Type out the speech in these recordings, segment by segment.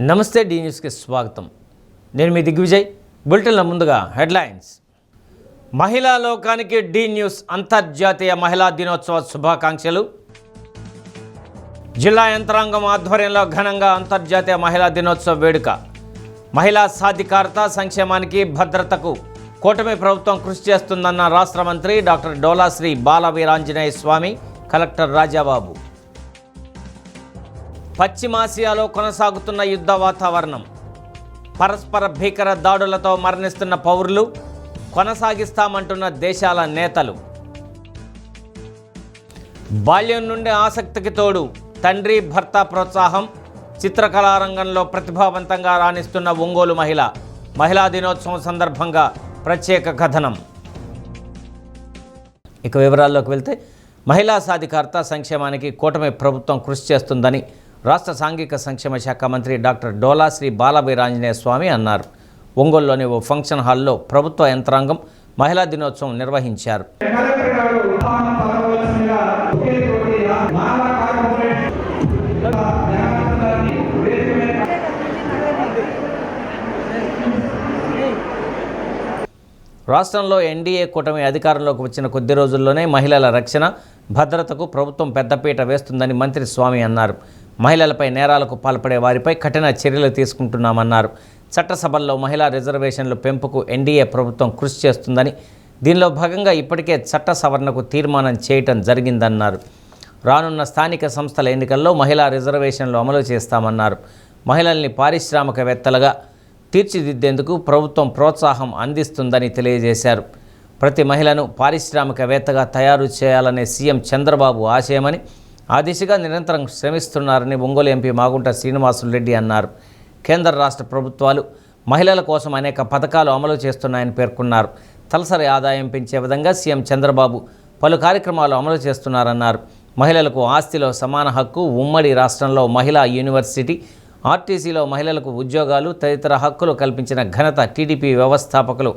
నమస్తే డి న్యూస్కి స్వాగతం. నేను మీ దిగ్విజయ్. బులెటిన్ల ముందుగా హెడ్లైన్స్. మహిళా లోకానికి డి న్యూస్ అంతర్జాతీయ మహిళా దినోత్సవ శుభాకాంక్షలు. జిల్లా యంత్రాంగం ఆధ్వర్యంలో ఘనంగా అంతర్జాతీయ మహిళా దినోత్సవ వేడుక. మహిళా సాధికారత సంక్షేమానికి భద్రతకు కూటమి ప్రభుత్వం కృషి చేస్తుందన్న రాష్ట్ర మంత్రి డాక్టర్ డోలా శ్రీ బాలవీరాంజనేయ స్వామి, కలెక్టర్ రాజాబాబు. పశ్చిమాసియాలో కొనసాగుతున్న యుద్ధ వాతావరణం. పరస్పర భీకర దాడులతో మరణిస్తున్న పౌరులు, కొనసాగిస్తామంటున్న దేశాల నేతలు. బాల్యం నుండి ఆసక్తికి తోడు తండ్రి భర్త ప్రోత్సాహం. చిత్రకళారంగంలో ప్రతిభావంతంగా రాణిస్తున్న ఒంగోలు మహిళ. మహిళా దినోత్సవం సందర్భంగా ప్రత్యేక కథనం. ఇక వివరాల్లోకి వెళ్తే, మహిళా సాధికారత సంక్షేమానికి కూటమి ప్రభుత్వం కృషి చేస్తుందని రాష్ట్ర సాంఘిక సంక్షేమ శాఖ మంత్రి డాక్టర్ డోలా శ్రీ బాలవీరాంజనేయ స్వామి అన్నారు. ఒంగోలులోని ఓ ఫంక్షన్ హాల్లో ప్రభుత్వ యంత్రాంగం మహిళా దినోత్సవం నిర్వహించారు. రాష్ట్రంలో ఎన్డీఏ కూటమి అధికారంలోకి వచ్చిన కొద్ది రోజుల్లోనే మహిళల రక్షణ, భద్రతకు ప్రభుత్వం పెద్దపీట వేస్తుందని మంత్రి స్వామి అన్నారు. మహిళలపై నేరాలకు పాల్పడే వారిపై కఠిన చర్యలు తీసుకుంటున్నామన్నారు. చట్టసభల్లో మహిళా రిజర్వేషన్ల పెంపుకు ఎన్డీఏ ప్రభుత్వం కృషి చేస్తుందని, దీనిలో భాగంగా ఇప్పటికే చట్ట సవరణకు తీర్మానం చేయటం జరిగిందన్నారు. రానున్న స్థానిక సంస్థల ఎన్నికల్లో మహిళా రిజర్వేషన్లు అమలు చేస్తామన్నారు. మహిళల్ని పారిశ్రామికవేత్తలుగా తీర్చిదిద్దేందుకు ప్రభుత్వం ప్రోత్సాహం అందిస్తుందని తెలియజేశారు. ప్రతి మహిళను పారిశ్రామికవేత్తగా తయారు చేయాలనే సీఎం చంద్రబాబు ఆశయమని, ఆ దిశగా నిరంతరం శ్రమిస్తున్నారని ఒంగోలు ఎంపీ మాగుంట శ్రీనివాసులు రెడ్డి అన్నారు. కేంద్ర రాష్ట్ర ప్రభుత్వాలు మహిళల కోసం అనేక పథకాలు అమలు చేస్తున్నాయని పేర్కొన్నారు. తలసరి ఆదాయం పెంచే విధంగా సీఎం చంద్రబాబు పలు కార్యక్రమాలు అమలు చేస్తున్నారన్నారు. మహిళలకు ఆస్తిలో సమాన హక్కు, ఉమ్మడి రాష్ట్రంలో మహిళా యూనివర్సిటీ, ఆర్టీసీలో మహిళలకు ఉద్యోగాలు తదితర హక్కులు కల్పించిన ఘనత టీడీపీ వ్యవస్థాపకులు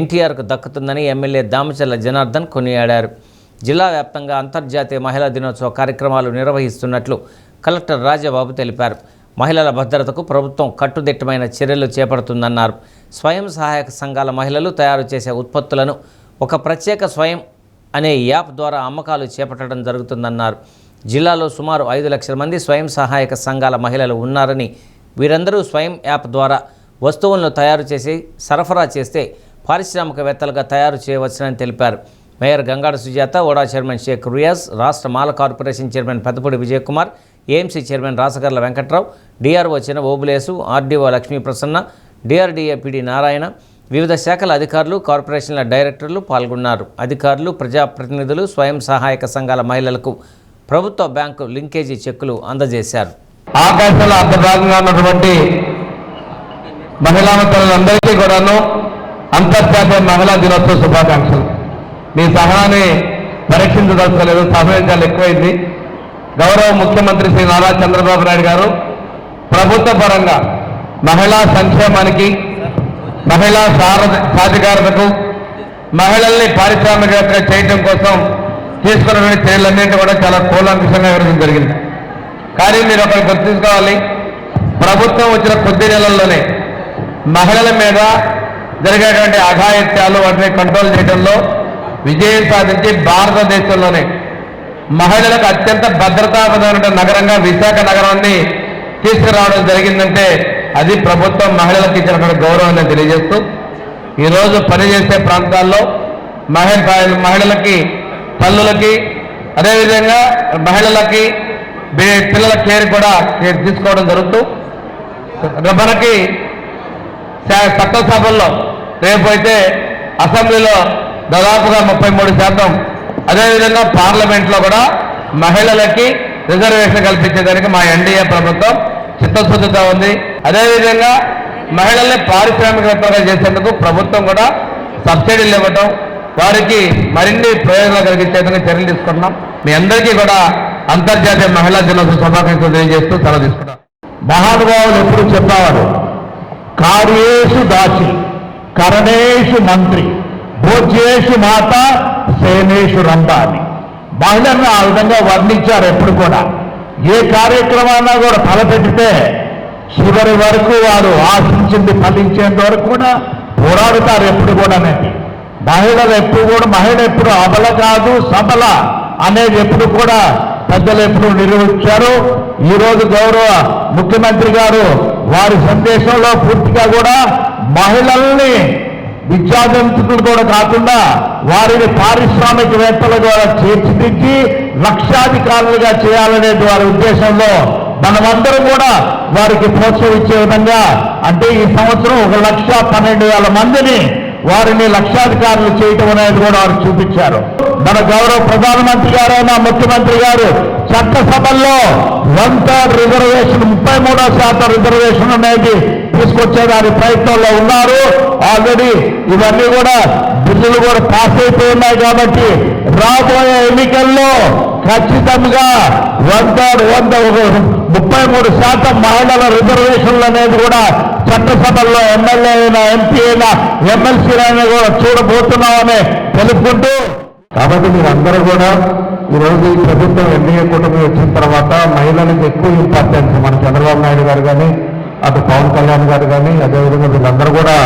ఎన్టీఆర్కు దక్కుతుందని ఎమ్మెల్యే దామచర్ల జనార్దన్ కొనియాడారు. జిల్లా వ్యాప్తంగా అంతర్జాతీయ మహిళా దినోత్సవ కార్యక్రమాలు నిర్వహిస్తున్నట్లు కలెక్టర్ రాజాబాబు తెలిపారు. మహిళల భద్రతకు ప్రభుత్వం కట్టుదిట్టమైన చర్యలు చేపడుతుందన్నారు. స్వయం సహాయక సంఘాల మహిళలు తయారు చేసే ఉత్పత్తులను ఒక ప్రత్యేక స్వయం అనే యాప్ ద్వారా అమ్మకాలు చేపట్టడం జరుగుతుందన్నారు. జిల్లాలో సుమారు 5 లక్షల మంది స్వయం సహాయక సంఘాల మహిళలు ఉన్నారని, వీరందరూ స్వయం యాప్ ద్వారా వస్తువులను తయారు చేసి సరఫరా చేస్తే పారిశ్రామికవేత్తలుగా తయారు చేయవచ్చునని తెలిపారు. మేయర్ గంగాడ సుజాత, ఓడా చైర్మన్ షేక్ రియాజ్, రాష్ట్ర Mala corporation chairman Peddapudi Vijayakumar, AMC chairman Rasagarla Venkatrao, DRO Chinna Obulesu, RDO Lakshmi Prasanna, DRDA PD Narayana, వివిధ శాఖల అధికారులు, కార్పొరేషన్ల డైరెక్టర్లు పాల్గొన్నారు. అధికారులు, ప్రజాప్రతినిధులు స్వయం సహాయక సంఘాల మహిళలకు ప్రభుత్వ బ్యాంకు లింకేజీ చెక్కులు అందజేశారు. ఆకాశంలో అంతర్భాగంగా ఉన్నటువంటి మహిళా మిత్రులందరికీ కూడాను అంతర్జాతీయ మహిళా దినోత్సవ శుభాకాంక్షలు. మీ సహనాన్ని పరీక్షించదలుచుకోలేదు, సమయం చాలా ఎక్కువైంది. గౌరవ ముఖ్యమంత్రి శ్రీ నారా చంద్రబాబు నాయుడు గారు ప్రభుత్వ పరంగా మహిళా సంక్షేమానికి, మహిళా సాధికారతకు, మహిళల్ని పారిశ్రామికవేత్తగా చేయడం కోసం తీసుకున్న చర్యలన్నింటి కూడా చాలా కూలంకషంగా వివరించడం జరిగింది. కానీ మీరు ఒకటి గుర్తుంచుకోవాలి, ప్రభుత్వం వచ్చిన కొద్ది నెలల్లోనే మహిళల మీద జరిగేటువంటి అఘాయిత్యాలు, వాటిని కంట్రోల్ చేయడంలో విజయం సాధించి భారతదేశంలోనే మహిళలకు అత్యంత భద్రతాపరమైన నగరంగా విశాఖ నగరాన్ని తీసుకురావడం జరిగిందంటే అది ప్రభుత్వం మహిళలకు ఇచ్చినటువంటి గౌరవాన్ని తెలియజేస్తూ, ఈరోజు పనిచేసే ప్రాంతాల్లో మహిళలకి, తల్లులకి, అదేవిధంగా మహిళలకి పిల్లల కేర్ కూడా తీసుకోవడం జరుగుతూ, మనకి చట్టసభల్లో రేపు అయితే అసెంబ్లీలో దాదాపుగా 33%, అదేవిధంగా పార్లమెంట్లో కూడా మహిళలకి రిజర్వేషన్ కల్పించేదానికి మా ఎన్డీఏ ప్రభుత్వం చిత్తశుద్ధితో ఉంది. అదేవిధంగా మహిళల్ని పారిశ్రామికవేత్తలుగా చేసేందుకు ప్రభుత్వం కూడా సబ్సిడీలు ఇవ్వటం, వారికి మరిన్ని ప్రయోజనాలు కలిగించేందుకు చర్యలు తీసుకుంటున్నాం. మీ అందరికీ కూడా అంతర్జాతీయ మహిళా దినోత్సవ శుభాకాంక్షలు తెలియజేస్తూ సెలవు తీసుకున్నాం. మహానుభావులు ఎప్పుడు చెప్పేవారు, కార్యేషు దాసి, కరణేషు మంత్రి, భోజ్యేషు మాత, సేనేషు రంభ అని మహిళలను ఆ విధంగా వర్ణించారు. ఎప్పుడు కూడా ఏ కార్యక్రమాన్నా కూడా తలపెట్టితే చివరి వరకు వారు ఆశించింది ఫలించేంత వరకు కూడా పోరాడుతారు ఎప్పుడు కూడా అనేది. మహిళ ఎప్పుడు అబల కాదు సబల అనేది ఎప్పుడు కూడా పెద్దలు ఎప్పుడు నిరూపించారు. ఈరోజు గౌరవ ముఖ్యమంత్రి గారు వారి సందేశంలో పూర్తిగా కూడా మహిళల్ని విద్యావంతులు కూడా కాకుండా వారిని పారిశ్రామికవేత్తల ద్వారా తీర్చిదిద్ది లక్షాధికారులుగా చేయాలనే వారి ఉద్దేశంలో మనమందరం కూడా వారికి ప్రోత్సహించే విధంగా, అంటే ఈ సంవత్సరం 1,12,000 మందిని వారిని లక్షాధికారులు చేయటం అనేది కూడా వారు చూపించారు. మన గౌరవ ప్రధానమంత్రి గారైన ముఖ్యమంత్రి గారు చట్టసభల్లో 1/3 రిజర్వేషన్ 33% రిజర్వేషన్ అనేది తీసుకొచ్చే దాని ప్రయత్నంలో ఉన్నారు. ఆల్రెడీ ఇవన్నీ కూడా బిల్లులు కూడా పాస్ అయిపోయి ఉన్నాయి. కాబట్టి రాబోయే ఎన్నికల్లో ఖచ్చితంగా 33% మహిళల రిజర్వేషన్లు అనేది కూడా చట్టసభల్లో ఎమ్మెల్యే అయినా ఎంపీ అయినా ఎమ్మెల్సీ అయినా కూడా చూడబోతున్నామని తెలుపుకుంటూ, కాబట్టి మీరందరూ కూడా ఈరోజు ఈ ప్రభుత్వం ఎన్డీఏ కూటమి వచ్చిన తర్వాత మహిళలకు ఎక్కువ ఇంపార్టెన్స్ మన చంద్రబాబు నాయుడు గారు కానీ అటు పవన్ కళ్యాణ్ గారు కానీ అదేవిధంగా వీళ్ళందరూ కూడా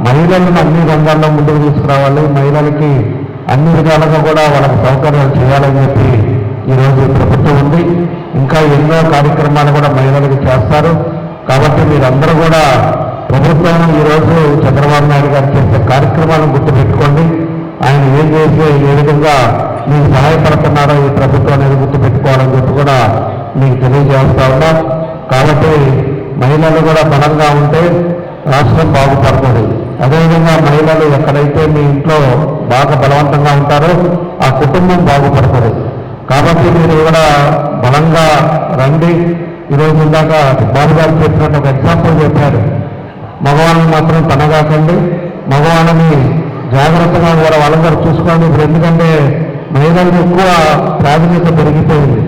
మహిళలను అన్ని రంగాల్లో ముందుకు తీసుకురావాలి, మహిళలకి అన్ని విధాలుగా కూడా వాళ్ళకి సౌకర్యాలు చేయాలని చెప్పి ఈరోజు ప్రభుత్వం ఉంది. ఇంకా ఎన్నో కార్యక్రమాలు కూడా మహిళలకు చేస్తారు. కాబట్టి మీరందరూ కూడా ప్రభుత్వం ఈరోజు చంద్రబాబు నాయుడు గారు చేసే కార్యక్రమాలను గుర్తుపెట్టుకోండి. ఆయన ఏం చేసి ఏ విధంగా మీకు సహాయపడుతున్నారో ఈ ప్రభుత్వం అనేది గుర్తుపెట్టుకోవాలని చెప్పి కూడా మీకు తెలియజేస్తా ఉన్నాం. కాబట్టి మహిళలు కూడా బలంగా ఉంటే రాష్ట్రం బాగుపడుతుంది. అదేవిధంగా మహిళలు ఎక్కడైతే మీ ఇంట్లో బాగా బలవంతంగా ఉంటారో ఆ కుటుంబం బాగుపడుతుంది. కాబట్టి మీరు కూడా బలంగా రండి. ఈరోజు ఇందాక బాబు గారు చెప్పినట్టు ఒక ఎగ్జాంపుల్ చెప్పారు. మగవాళ్ళని మాత్రం తనగాకండి, మగవాళ్ళని జాగ్రత్తగా కూడా వాళ్ళందరూ చూసుకోండి. ఇప్పుడు ఎందుకంటే మహిళలకు ఎక్కువ ప్రాధాన్యత పెరిగిపోయింది.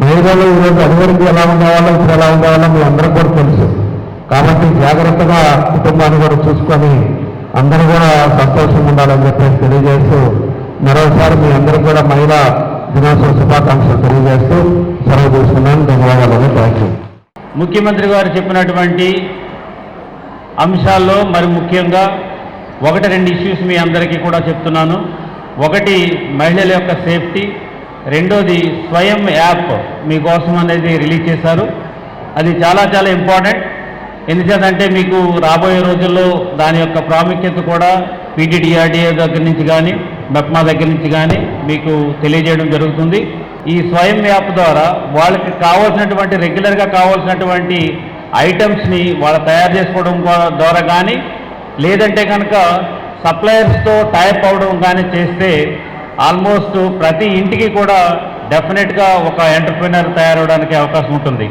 మహిళలు ఈరోజు అదివరకు ఎలా ఉండేవాళ్ళో ఇప్పుడు ఎలా ఉండేవాళ్ళో మీ అందరికీ కూడా తెలుసు. కాబట్టి జాగ్రత్తగా కుటుంబాన్ని కూడా చూసుకొని అందరూ కూడా సంతోషంగా ఉండాలని చెప్పేసి తెలియజేస్తూ మరోసారి మీ అందరికీ కూడా మహిళా దినోత్సవ శుభాకాంక్షలు తెలియజేస్తూ సెలవు తీసుకున్నాను. ధన్యవాదాలు. Thank you. ముఖ్యమంత్రి గారు చెప్పినటువంటి అంశాల్లో మరి ముఖ్యంగా 1-2 ఇష్యూస్ మీ అందరికీ కూడా చెప్తున్నాను. ఒకటి మహిళల యొక్క సేఫ్టీ, రెండోది స్వయం యాప్ మీకోసం అనేది రిలీజ్ చేశారు. అది చాలా చాలా ఇంపార్టెంట్. ఎందుచేతంటే మీకు రాబోయే రోజుల్లో దాని యొక్క ప్రాముఖ్యత కూడా పీటీడీఆర్డీఏ దగ్గర నుంచి కానీ మెప్మా దగ్గర నుంచి కానీ మీకు తెలియజేయడం జరుగుతుంది. ఈ స్వయం యాప్ ద్వారా వాళ్ళకి కావాల్సినటువంటి రెగ్యులర్గా కావాల్సినటువంటి ఐటమ్స్ని వాళ్ళు తయారు చేసుకోవడం ద్వారా కానీ లేదంటే కనుక సప్లయర్స్తో టైప్ అవడం కానీ చేస్తే ఆల్మోస్ట్ ప్రతి ఇంటికి కూడా డెఫినెట్గా ఒక ఎంటర్ప్రినర్ తయారవడానికి అవకాశం ఉంటుంది.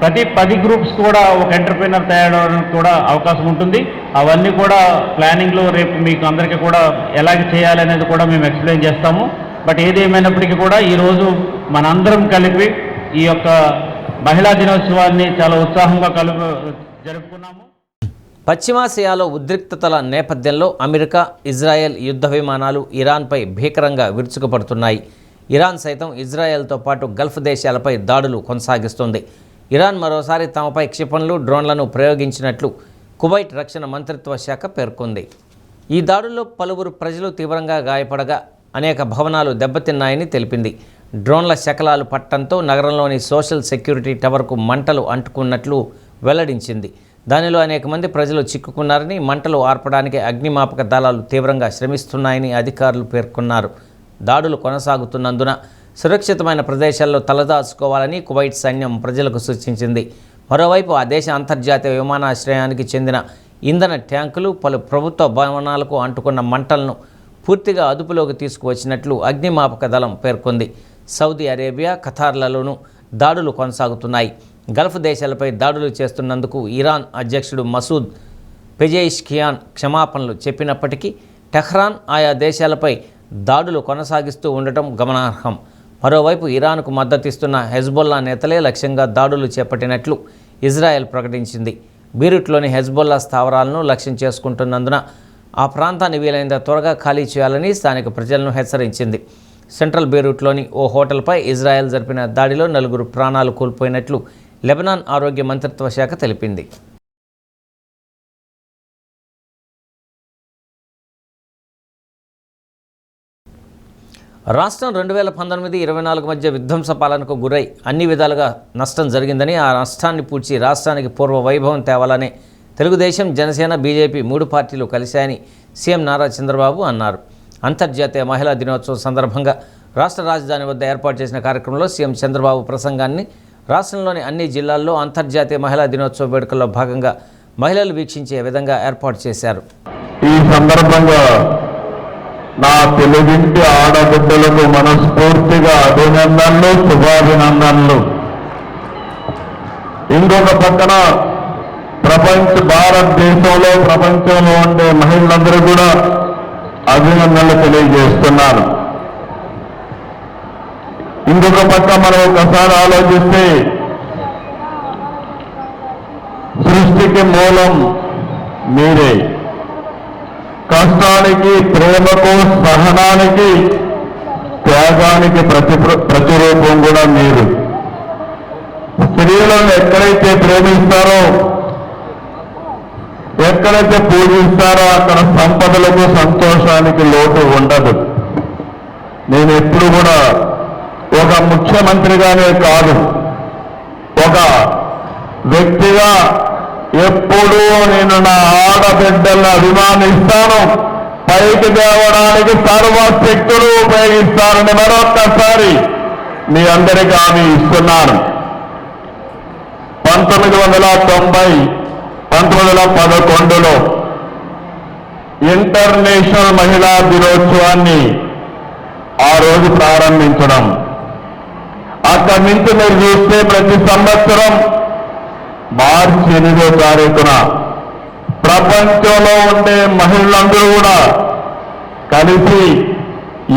ప్రతి 10 గ్రూప్స్ కూడా ఒక ఎంటర్ప్రినర్ తయారవడానికి కూడా అవకాశం ఉంటుంది. అవన్నీ కూడా ప్లానింగ్లో రేపు మీకు అందరికీ కూడా ఎలాగ చేయాలనేది కూడా మేము ఎక్స్ప్లెయిన్ చేస్తాము. బట్ ఏదేమైనప్పటికీ కూడా ఈరోజు మనందరం కలిపి ఈ యొక్క మహిళా దినోత్సవాన్ని చాలా ఉత్సాహంగా జరుపుకున్నాము. పశ్చిమాసియాలో ఉద్రిక్తతల నేపథ్యంలో అమెరికా, ఇజ్రాయెల్ యుద్ధ విమానాలు ఇరాన్పై భీకరంగా విరుచుకుపడుతున్నాయి. ఇరాన్ సైతం ఇజ్రాయెల్తో పాటు గల్ఫ్ దేశాలపై దాడులు కొనసాగిస్తుంది. ఇరాన్ మరోసారి తమపై క్షిపణులు, డ్రోన్లను ప్రయోగించినట్లు కువైట్ రక్షణ మంత్రిత్వ శాఖ పేర్కొంది. ఈ దాడుల్లో పలువురు ప్రజలు తీవ్రంగా గాయపడగా అనేక భవనాలు దెబ్బతిన్నాయని తెలిపింది. డ్రోన్ల శకలాలు పట్టడంతో నగరంలోని సోషల్ సెక్యూరిటీ టవర్కు మంటలు అంటుకున్నట్లు వెల్లడించింది. దానిలో అనేక మంది ప్రజలు చిక్కుకున్నారని, మంటలు ఆర్పడానికి అగ్నిమాపక దళాలు తీవ్రంగా శ్రమిస్తున్నాయని అధికారులు పేర్కొన్నారు. దాడులు కొనసాగుతున్నందున సురక్షితమైన ప్రదేశాల్లో తలదాచుకోవాలని కువైట్ సైన్యం ప్రజలకు సూచించింది. మరోవైపు ఆ దేశ అంతర్జాతీయ విమానాశ్రయానికి చెందిన ఇంధన ట్యాంకులు, పలు ప్రభుత్వ భవనాలకు అంటుకున్న మంటలను పూర్తిగా అదుపులోకి తీసుకువచ్చినట్లు అగ్నిమాపక దళం పేర్కొంది. సౌదీ అరేబియా, ఖతార్లలోనూ దాడులు కొనసాగుతున్నాయి. గల్ఫ్ దేశాలపై దాడులు చేస్తున్నందుకు ఇరాన్ అధ్యక్షుడు మసూద్ పెజెష్కియాన్ క్షమాపణలు చెప్పినప్పటికీ టెహ్రాన్ ఆయా దేశాలపై దాడులు కొనసాగిస్తూ ఉండటం గమనార్హం. మరోవైపు ఇరాన్కు మద్దతిస్తున్న హెజ్బొల్లా నేతలే లక్ష్యంగా దాడులు చేపట్టినట్లు ఇజ్రాయెల్ ప్రకటించింది. బీరుట్లోని హెజ్బొల్లా స్థావరాలను లక్ష్యం చేసుకుంటున్నందున ఆ ప్రాంతాన్ని వీలైనంత త్వరగా ఖాళీ చేయాలని స్థానిక ప్రజలను హెచ్చరించింది. సెంట్రల్ బీరూట్లోని ఓ హోటల్పై ఇజ్రాయెల్ జరిపిన దాడిలో 4 ప్రాణాలు కోల్పోయినట్లు లెబనాన్ ఆరోగ్య మంత్రిత్వ శాఖ తెలిపింది. రాష్ట్రం 2019-24 మధ్య విధ్వంస పాలనకు గురై అన్ని విధాలుగా నష్టం జరిగిందని, ఆ నష్టాన్ని పూడ్చి రాష్ట్రానికి పూర్వ వైభవం తేవాలని తెలుగుదేశం, జనసేన, బీజేపీ 3 పార్టీలు కలిశాయని సీఎం నారా చంద్రబాబు అన్నారు. అంతర్జాతీయ మహిళా దినోత్సవం సందర్భంగా రాష్ట్ర రాజధాని వద్ద ఏర్పాటు చేసిన కార్యక్రమంలో సీఎం చంద్రబాబు ప్రసంగాన్ని రాష్ట్రంలోని అన్ని జిల్లాల్లో అంతర్జాతీయ మహిళా దినోత్సవ వేడుకల్లో భాగంగా మహిళలు వీక్షించే విధంగా ఏర్పాటు చేశారు. ఈ సందర్భంగా నా తెలుగింటి ఆడబిడ్డలకు మనస్ఫూర్తిగా అభినందనలు, శుభాభినందనలు. ఇంకొక పక్కన భారతదేశంలో, ప్రపంచంలో ఉండే మహిళలందరూ కూడా అభినందనలు తెలియజేస్తున్నారు. ఇంకొక పక్క మనం ఒకసారి ఆలోచిస్తే సృష్టికి మూలం మీరే. కష్టానికి, ప్రేమకు, సహనానికి, త్యాగానికి ప్రతిరూపం కూడా మీరు. స్త్రీలను ఎక్కడైతే ప్రేమిస్తారో, ఎక్కడైతే పూజిస్తారో అక్కడ సంపదలకు, సంతోషానికి లోటు ఉండదు. నేను ఎప్పుడు కూడా ఒక ముఖ్యమంత్రిగానే కాదు, ఒక వ్యక్తిగా ఎప్పుడూ నేను నా ఆడబిడ్డలను అభిమానిస్తాను, పైకి తేవడానికి సర్వశక్తులు ఉపయోగిస్తానని మరొక్కసారి మీ అందరికీ హామీ ఇస్తున్నాను. 1911లో ఇంటర్నేషనల్ మహిళా దినోత్సవాన్ని ఆ రోజు ప్రారంభించడం. అక్కడి నుంచి మీరు చూస్తే ప్రతి సంవత్సరం మార్చి 8వ తారీఖున ప్రపంచంలో ఉండే మహిళలందరూ కూడా కలిసి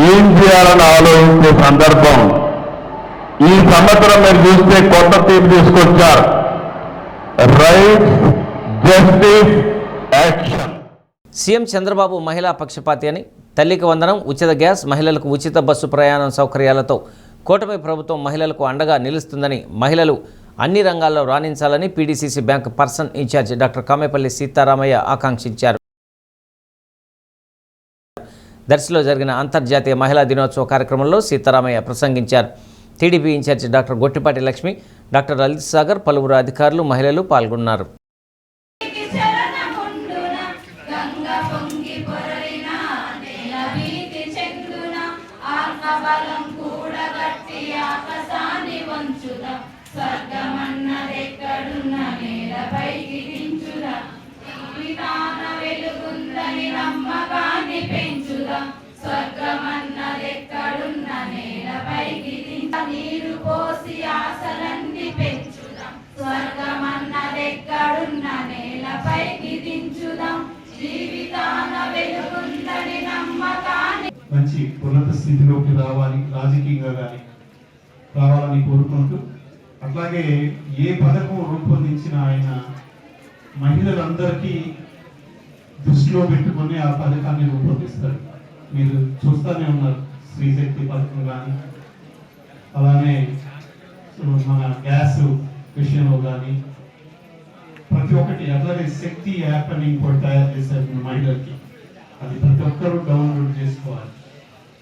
ఏం చేయాలని ఆలోచించే సందర్భం. ఈ సంవత్సరం మీరు చూస్తే కొత్త థీమ్ తీసుకొచ్చారు, rights, justice, action. CM Chandrababu మహిళా పక్షపాతి అని, తల్లికి వందనం, ఉచిత గ్యాస్, మహిళలకు ఉచిత బస్సు ప్రయాణం సౌకర్యాలతో కూటమి ప్రభుత్వం మహిళలకు అండగా నిలుస్తుందని, మహిళలు అన్ని రంగాల్లో రాణించాలని PDCC bank person incharge doctor Kamepalli Sitaramaiah ఆకాంక్షించారు. దర్శిలో జరిగిన అంతర్జాతీయ మహిళా దినోత్సవ కార్యక్రమంలో సీతారామయ్య ప్రసంగించారు. TDP incharge doctor Gottipati Lakshmi, doctor Lalit Sagar, పలువురు అధికారులు, మహిళలు పాల్గొన్నారు. నీరు పోసి ఆశలన్నీ పెంచుదాం, స్వర్గమన్నదెక్కడున్న నేలపైకి దించుదాం, జీవితాన వెలుగుందని నమ్మకాన్ని. మంచి ఉన్నత స్థితిలోకి రాజకీయంగా కానీ రావాలని కోరుకుంటూ, అట్లాగే ఏ పథకం రూపొందించిన ఆయన మహిళలందరికీ దృష్టిలో పెట్టుకొని ఆ పథకాన్ని రూపొందిస్తారు. మీరు చూస్తూనే ఉన్నారు, స్త్రీశక్తి పథకం కానీ, అలానే మన గ్యాస్ విషయంలో కానీ ప్రతి ఒక్కటి. అట్లాగే శక్తి యాప్ అని ఇంకోటి తయారు చేశారు మహిళలకి, అది ప్రతి ఒక్కరూ డౌన్లోడ్ చేసుకోవాలి.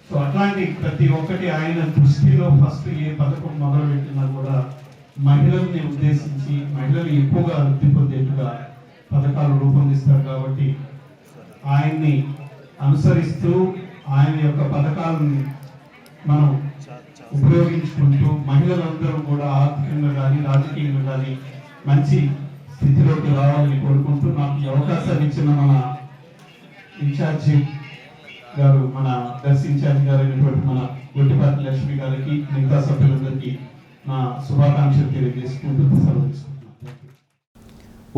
సో అట్లాంటి ప్రతి ఒక్కటి ఆయన దృష్టిలో ఫస్ట్ ఏ పథకం మొదలుపెట్టినా కూడా మహిళల్ని ఉద్దేశించి, మహిళలు ఎక్కువగా వృద్ధి పొందేట్టుగా పథకాలు రూపొందిస్తారు. కాబట్టి ఆయన్ని అనుసరిస్తూ ఆయన యొక్క పథకాలను మనం ఉపయోగించుకుంటూ మహిళలందరూ కూడా ఆర్థికంగా కానీ, రాజకీయంగా కానీ మంచి స్థితిలోకి రావాలని కోరుకుంటూ, నాకు ఈ అవకాశాన్ని ఇచ్చిన మన ఇన్ఛార్జి గారు, మన దర్శి ఇన్ఛార్జి గారు అయినటువంటి మన గొట్టిపాటి లక్ష్మి గారికి, మిగతా సభ్యులందరికీ నా శుభాకాంక్షలు తెలియజేసుకుంటూ సెలవు తీసుకుంటున్నాను.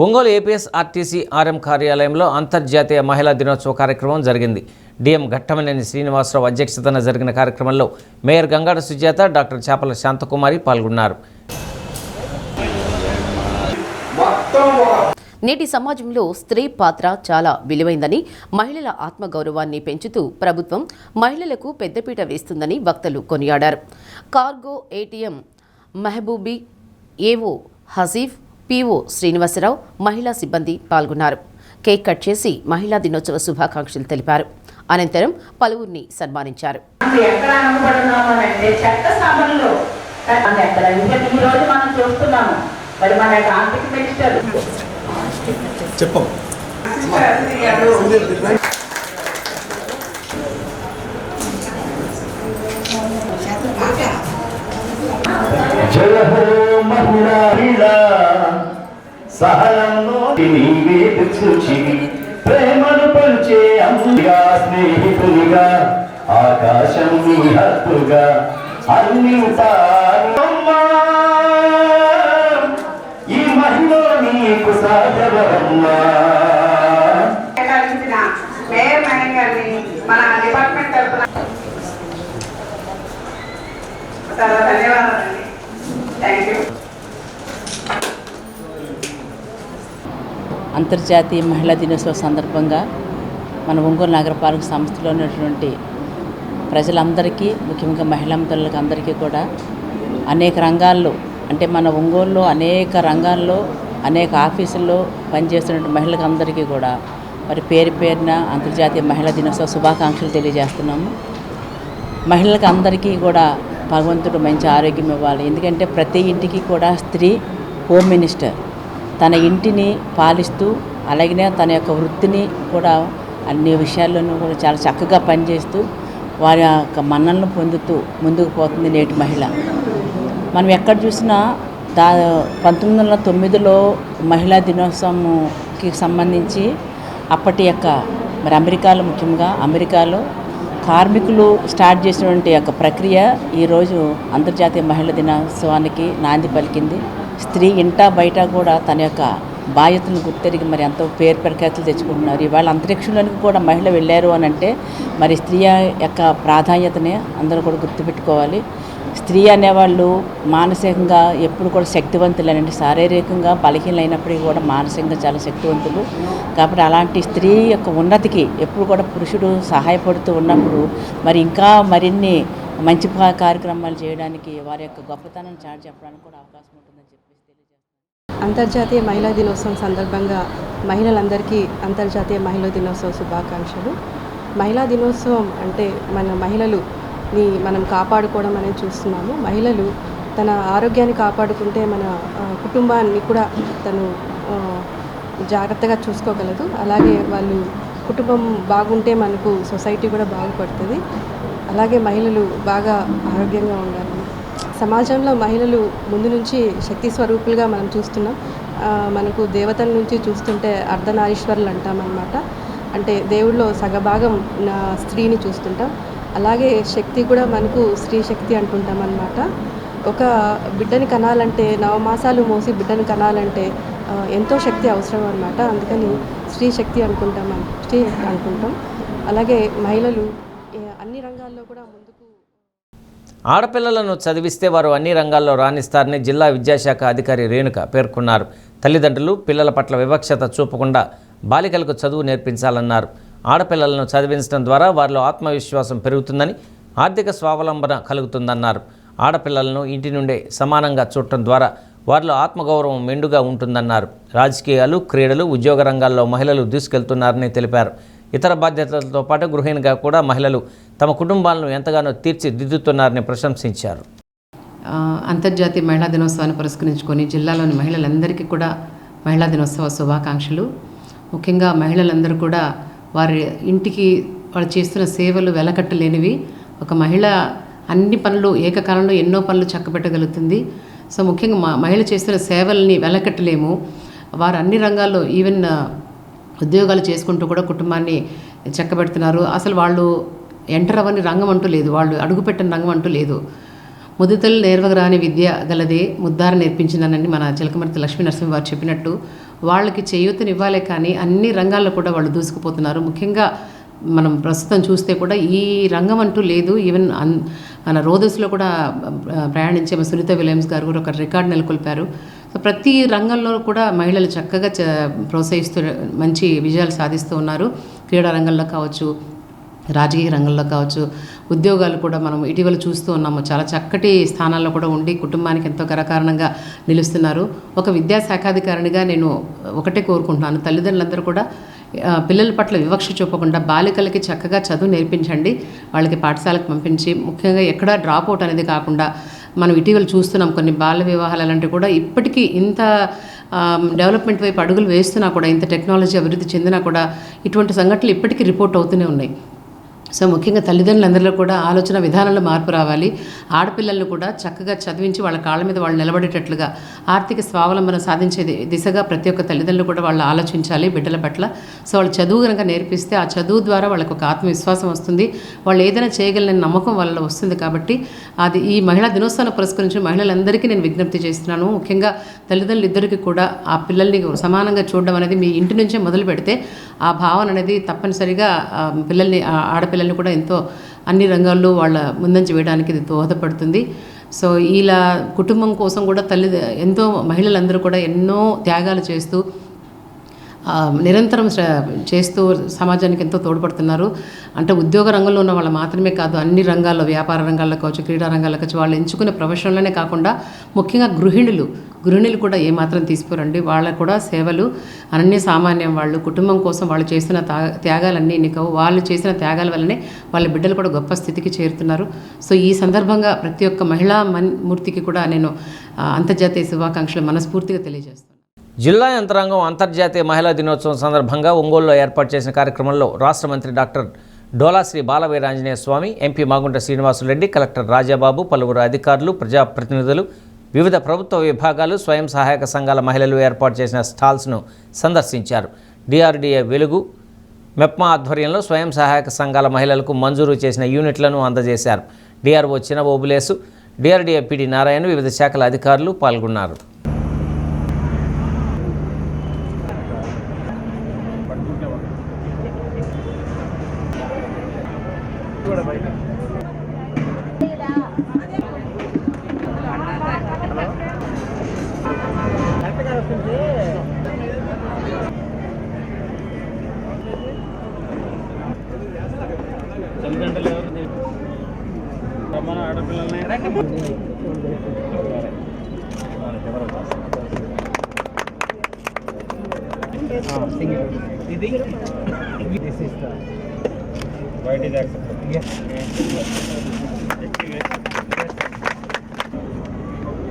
ఒంగోలు ఏపీఎస్ఆర్టీసీ ఆర్ఎం కార్యాలయంలో అంతర్జాతీయ మహిళా దినోత్సవ కార్యక్రమం జరిగింది. డిఎం ఘట్టమనేని శ్రీనివాసరావు అధ్యక్షతన జరిగిన కార్యక్రమంలో మేయర్ గంగాడ సుజాత, డాక్టర్ చాపల శాంతకుమారి పాల్గొన్నారు. నేటి సమాజంలో స్త్రీ పాత్ర చాలా విలువైందని, మహిళల ఆత్మగౌరవాన్ని పెంచుతూ ప్రభుత్వం మహిళలకు పెద్దపీట వేస్తుందని వక్తలు కొనియాడారు. కార్గో ఏటీఎం మహబూబీ ఏవో హసీఫ్, పిఓ శ్రీనివాసరావు, మహిళా సిబ్బంది పాల్గొన్నారు. కేక్ కట్ చేసి మహిళా దినోత్సవ శుభాకాంక్షలు తెలిపారు. అనంతరం పలువురిని సన్మానించారు. ఎక్కడ అనుకుంటున్నామంటే చెత్త సభల్లో ఈ రోజు మనం చూస్తున్నాము. మరి మన ఆర్థిక మినిస్టర్ చెప్పం జయ హో మహిళా సహనంలో నీవే చూచివి ప్రేమను పంచే అమ్ముగా స్నేహితునిగా ఆకాశం నీ హత్తుగా అన్ని ఈ మహిళ నీకు సాధ్యమమ్మా. మేయర్ మేడం గారిని మన డిపార్ట్మెంట్ తరఫున చాలా ధన్యవాదాలండి. Thank you. అంతర్జాతీయ మహిళా దినోత్సవ సందర్భంగా మన ఒంగోలు నగరపాలక సంస్థలో ఉన్నటువంటి ప్రజలందరికీ, ముఖ్యంగా మహిళా తల్లులకు అందరికీ కూడా అనేక రంగాల్లో, అంటే మన ఒంగోలులో అనేక రంగాల్లో అనేక ఆఫీసుల్లో పనిచేస్తున్న మహిళలకు అందరికీ కూడా మరి పేరు పేరున అంతర్జాతీయ మహిళా దినోత్సవ శుభాకాంక్షలు తెలియజేస్తున్నాము. మహిళలకు అందరికీ కూడా భగవంతుడు మంచి ఆరోగ్యం ఇవ్వాలి. ఎందుకంటే ప్రతి ఇంటికి కూడా స్త్రీ హోమ్ మినిస్టర్, తన ఇంటిని పాలిస్తూ అలాగనే తన యొక్క వృత్తిని కూడా అన్ని విషయాల్లోనూ కూడా చాలా చక్కగా పనిచేస్తూ వారి యొక్క మన్నలను పొందుతూ ముందుకు పోతుంది నేటి మహిళ. మనం ఎక్కడ చూసినా 1909లో మహిళా దినోత్సవంకి సంబంధించి అప్పటి యొక్క మరి అమెరికాలో, ముఖ్యంగా అమెరికాలో కార్మికులు స్టార్ట్ చేసినటువంటి యొక్క ప్రక్రియ ఈరోజు అంతర్జాతీయ మహిళా దినోత్సవానికి నాంది పలికింది. స్త్రీ ఇంటా బయట కూడా తన యొక్క బాధ్యతలను గుర్తెరిగి మరి ఎంతో పేరు ప్రఖ్యాతులు తెచ్చుకుంటున్నారు. ఇవాళ అంతరిక్షంలోనికి కూడా మహిళ వెళ్ళారు అని అంటే మరి స్త్రీ యొక్క ప్రాధాన్యతనే అందరూ కూడా గుర్తుపెట్టుకోవాలి. స్త్రీ అనేవాళ్ళు మానసికంగా ఎప్పుడు కూడా శక్తివంతులేనండి. శారీరకంగా బలహీనమైనప్పటికీ కూడా మానసికంగా చాలా శక్తివంతులు. కాబట్టి అలాంటి స్త్రీ యొక్క ఉన్నతికి ఎప్పుడు కూడా పురుషుడు సహాయపడుతూ ఉన్నప్పుడు మరి ఇంకా మరిన్ని మంచి కార్యక్రమాలు చేయడానికి వారి యొక్క గొప్పతనం చాటి చెప్పడానికి కూడా అవకాశం ఉంటుందని చెప్పేసి తెలియజేస్తాను. అంతర్జాతీయ మహిళా దినోత్సవం సందర్భంగా మహిళలందరికీ అంతర్జాతీయ మహిళా దినోత్సవ శుభాకాంక్షలు. మహిళా దినోత్సవం అంటే మన మహిళలుని మనం కాపాడుకోవడం అనేది చూస్తున్నాము. మహిళలు తన ఆరోగ్యాన్ని కాపాడుకుంటే మన కుటుంబాన్ని కూడా తను జాగ్రత్తగా చూసుకోగలదు. అలాగే వాళ్ళు కుటుంబం బాగుంటే మనకు సొసైటీ కూడా బాగుపడుతుంది. అలాగే మహిళలు బాగా ఆరోగ్యంగా ఉండాలి. సమాజంలో మహిళలు ముందు నుంచి శక్తి స్వరూపులుగా మనం చూస్తున్నాం. మనకు దేవతల నుంచి చూస్తుంటే అర్ధనారీశ్వరులు అంటామన్నమాట. అంటే దేవుడిలో సగభాగం స్త్రీని చూస్తుంటాం. అలాగే శక్తి కూడా మనకు స్త్రీ శక్తి అంటుంటాం అన్నమాట. ఒక బిడ్డని కనాలంటే 9 మాసాలు మోసి బిడ్డని కనాలంటే ఎంతో శక్తి అవసరం అన్నమాట. అందుకని స్త్రీ శక్తి అనుకుంటాం. అలాగే మహిళలు అన్ని రంగాల్లో కూడా ముందుకు. ఆడపిల్లలను చదివిస్తే వారు అన్ని రంగాల్లో రాణిస్తారని జిల్లా విద్యాశాఖ అధికారి రేణుక పేర్కొన్నారు. తల్లిదండ్రులు పిల్లల పట్ల వివక్షత చూపకుండా బాలికలకు చదువు నేర్పించాలన్నారు. ఆడపిల్లలను చదివించడం ద్వారా వారిలో ఆత్మవిశ్వాసం పెరుగుతుందని, ఆర్థిక స్వావలంబన కలుగుతుందన్నారు. ఆడపిల్లలను ఇంటి నుండే సమానంగా చూడటం ద్వారా వారిలో ఆత్మగౌరవం మెండుగా ఉంటుందన్నారు. రాజకీయాలు, క్రీడలు, ఉద్యోగ రంగాల్లో మహిళలు దూసుకెళ్తున్నారని తెలిపారు. ఇతర బాధ్యతలతో పాటు గృహిణిగా కూడా మహిళలు తమ కుటుంబాలను ఎంతగానో తీర్చిదిద్దుతున్నారని ప్రశంసించారు. అంతర్జాతీయ మహిళా దినోత్సవాన్ని పురస్కరించుకొని జిల్లాలోని మహిళలందరికీ కూడా మహిళా దినోత్సవ శుభాకాంక్షలు. ముఖ్యంగా మహిళలందరూ కూడా వారి ఇంటికి వాళ్ళు చేస్తున్న సేవలు వెలకట్టలేనివి. ఒక మహిళ అన్ని పనులు ఏకకాలంలో ఎన్నో పనులు చక్కబెట్టగలుగుతుంది. సో ముఖ్యంగా మహిళ చేస్తున్న సేవల్ని వెలకట్టలేము. వారు అన్ని రంగాల్లో ఈవెన్ ఉద్యోగాలు చేసుకుంటూ కూడా కుటుంబాన్ని చక్కబెడుతున్నారు. అసలు వాళ్ళు ఎంటర్ అవ్వని రంగం అంటూ లేదు, వాళ్ళు అడుగుపెట్టిన రంగం అంటూ లేదు. ముదుతలు నేర్వగరాని విద్య గలదే ముద్దార నేర్పించిందనని మన చిలకమర్తి లక్ష్మీ నరసింహ వారు చెప్పినట్టు వాళ్ళకి చేయూతనివ్వాలే కానీ అన్ని రంగాల్లో కూడా వాళ్ళు దూసుకుపోతున్నారు. ముఖ్యంగా మనం ప్రస్తుతం చూస్తే కూడా ఈ రంగం అంటూ లేదు. ఈవెన్ మన రోదస్లో కూడా ప్రయాణించే సునీత విలియమ్స్ గారు కూడా ఒక రికార్డు నెలకొల్పారు. సో ప్రతి రంగంలో కూడా మహిళలు చక్కగా ప్రోత్సహిస్తూ మంచి విజయాలు సాధిస్తూ ఉన్నారు. క్రీడా రంగంలో కావచ్చు, రాజకీయ రంగంలో కావచ్చు, ఉద్యోగాలు కూడా మనం ఇటీవల చూస్తూ ఉన్నాము. చాలా చక్కటి స్థానాల్లో కూడా ఉండి కుటుంబానికి ఎంతో గర్వకారణంగా నిలుస్తున్నారు. ఒక విద్యాశాఖాధికారినిగా నేను ఒకటే కోరుకుంటున్నాను, తల్లిదండ్రులందరూ కూడా పిల్లల పట్ల వివక్ష చూపకుండా బాలికలకి చక్కగా చదువు నేర్పించండి, వాళ్ళకి పాఠశాలకు పంపించి, ముఖ్యంగా ఎక్కడా డ్రాప్ అవుట్ అనేది కాకుండా. మనం ఇటీవల చూస్తున్నాం కొన్ని బాల్య వివాహాలు అలాంటివి కూడా ఇప్పటికీ ఇంత డెవలప్మెంట్ వైపు అడుగులు వేస్తున్నా కూడా, ఇంత టెక్నాలజీ అభివృద్ధి చెందినా కూడా ఇటువంటి సంఘటనలు ఇప్పటికీ రిపోర్ట్ అవుతూనే ఉన్నాయి. సో ముఖ్యంగా తల్లిదండ్రులందరిలో కూడా ఆలోచన విధానంలో మార్పు రావాలి. ఆడపిల్లలను కూడా చక్కగా చదివించి వాళ్ళ కాళ్ళ మీద వాళ్ళు నిలబడేటట్లుగా ఆర్థిక స్వావలంబన సాధించే దిశగా ప్రతి ఒక్క తల్లిదండ్రులు కూడా వాళ్ళు ఆలోచించాలి బిడ్డల పట్ల. సో వాళ్ళు చదువు కనుక నేర్పిస్తే ఆ చదువు ద్వారా వాళ్ళకు ఒక ఆత్మవిశ్వాసం వస్తుంది, వాళ్ళు ఏదైనా చేయగలనని నమ్మకం వాళ్ళలో వస్తుంది. కాబట్టి అది ఈ మహిళా దినోత్సవాన్ని పురస్కరించి మహిళలందరికీ నేను విజ్ఞప్తి చేస్తున్నాను. ముఖ్యంగా తల్లిదండ్రులు ఇద్దరికి కూడా ఆ పిల్లల్ని సమానంగా చూడడం అనేది మీ ఇంటి నుంచే మొదలు పెడితే ఆ భావన అనేది తప్పనిసరిగా పిల్లల్ని ఆడపిల్లల్ని కూడా ఎంతో అన్ని రంగాల్లో వాళ్ళ ముందంచి వేయడానికి ఇది దోహదపడుతుంది. సో ఇలా కుటుంబం కోసం కూడా ఎంతో మహిళలందరూ కూడా ఎన్నో త్యాగాలు చేస్తూ నిరంతరం చేస్తూ సమాజానికి ఎంతో తోడ్పడుతున్నారు. అంటే ఉద్యోగ రంగంలో ఉన్న వాళ్ళు మాత్రమే కాదు, అన్ని రంగాల్లో, వ్యాపార రంగాల్లో కావచ్చు, క్రీడా రంగాల్లో కావచ్చు, వాళ్ళు ఎంచుకునే ప్రొఫెషన్లోనే కాకుండా ముఖ్యంగా గృహిణులు కూడా ఏమాత్రం తీసుకోరండి. వాళ్ళకు కూడా సేవలు అనన్య సామాన్యం. వాళ్ళు కుటుంబం కోసం వాళ్ళు చేసిన త్యాగాలన్నీ ఎన్నికవు. వాళ్ళు చేసిన త్యాగాల వల్లనే వాళ్ళ బిడ్డలు కూడా గొప్ప స్థితికి చేరుతున్నారు. సో ఈ సందర్భంగా ప్రతి ఒక్క మహిళా మూర్తికి కూడా నేను అంతర్జాతీయ శుభాకాంక్షలు మనస్ఫూర్తిగా తెలియజేస్తాను. జిల్లా యంత్రాంగం అంతర్జాతీయ మహిళా దినోత్సవం సందర్భంగా ఒంగోలులో ఏర్పాటు చేసిన కార్యక్రమంలో రాష్ట్ర మంత్రి డాక్టర్ డోలాశ్రీ బాలవీరాంజనేయ స్వామి, ఎంపీ మాగుంట శ్రీనివాసులరెడ్డి, కలెక్టర్ రాజాబాబు, పలువురు అధికారులు, ప్రజాప్రతినిధులు, వివిధ ప్రభుత్వ విభాగాలు, స్వయం సహాయక సంఘాల మహిళలు ఏర్పాటు చేసిన స్టాల్స్ను సందర్శించారు. డిఆర్డీఏ వెలుగు, మెప్మా ఆధ్వర్యంలో స్వయం సహాయక సంఘాల మహిళలకు మంజూరు చేసిన యూనిట్లను అందజేశారు. డిఆర్ఓ చినబోబులేసు, డిఆర్డీఏ పిడి నారాయణ, వివిధ శాఖల అధికారులు పాల్గొన్నారు.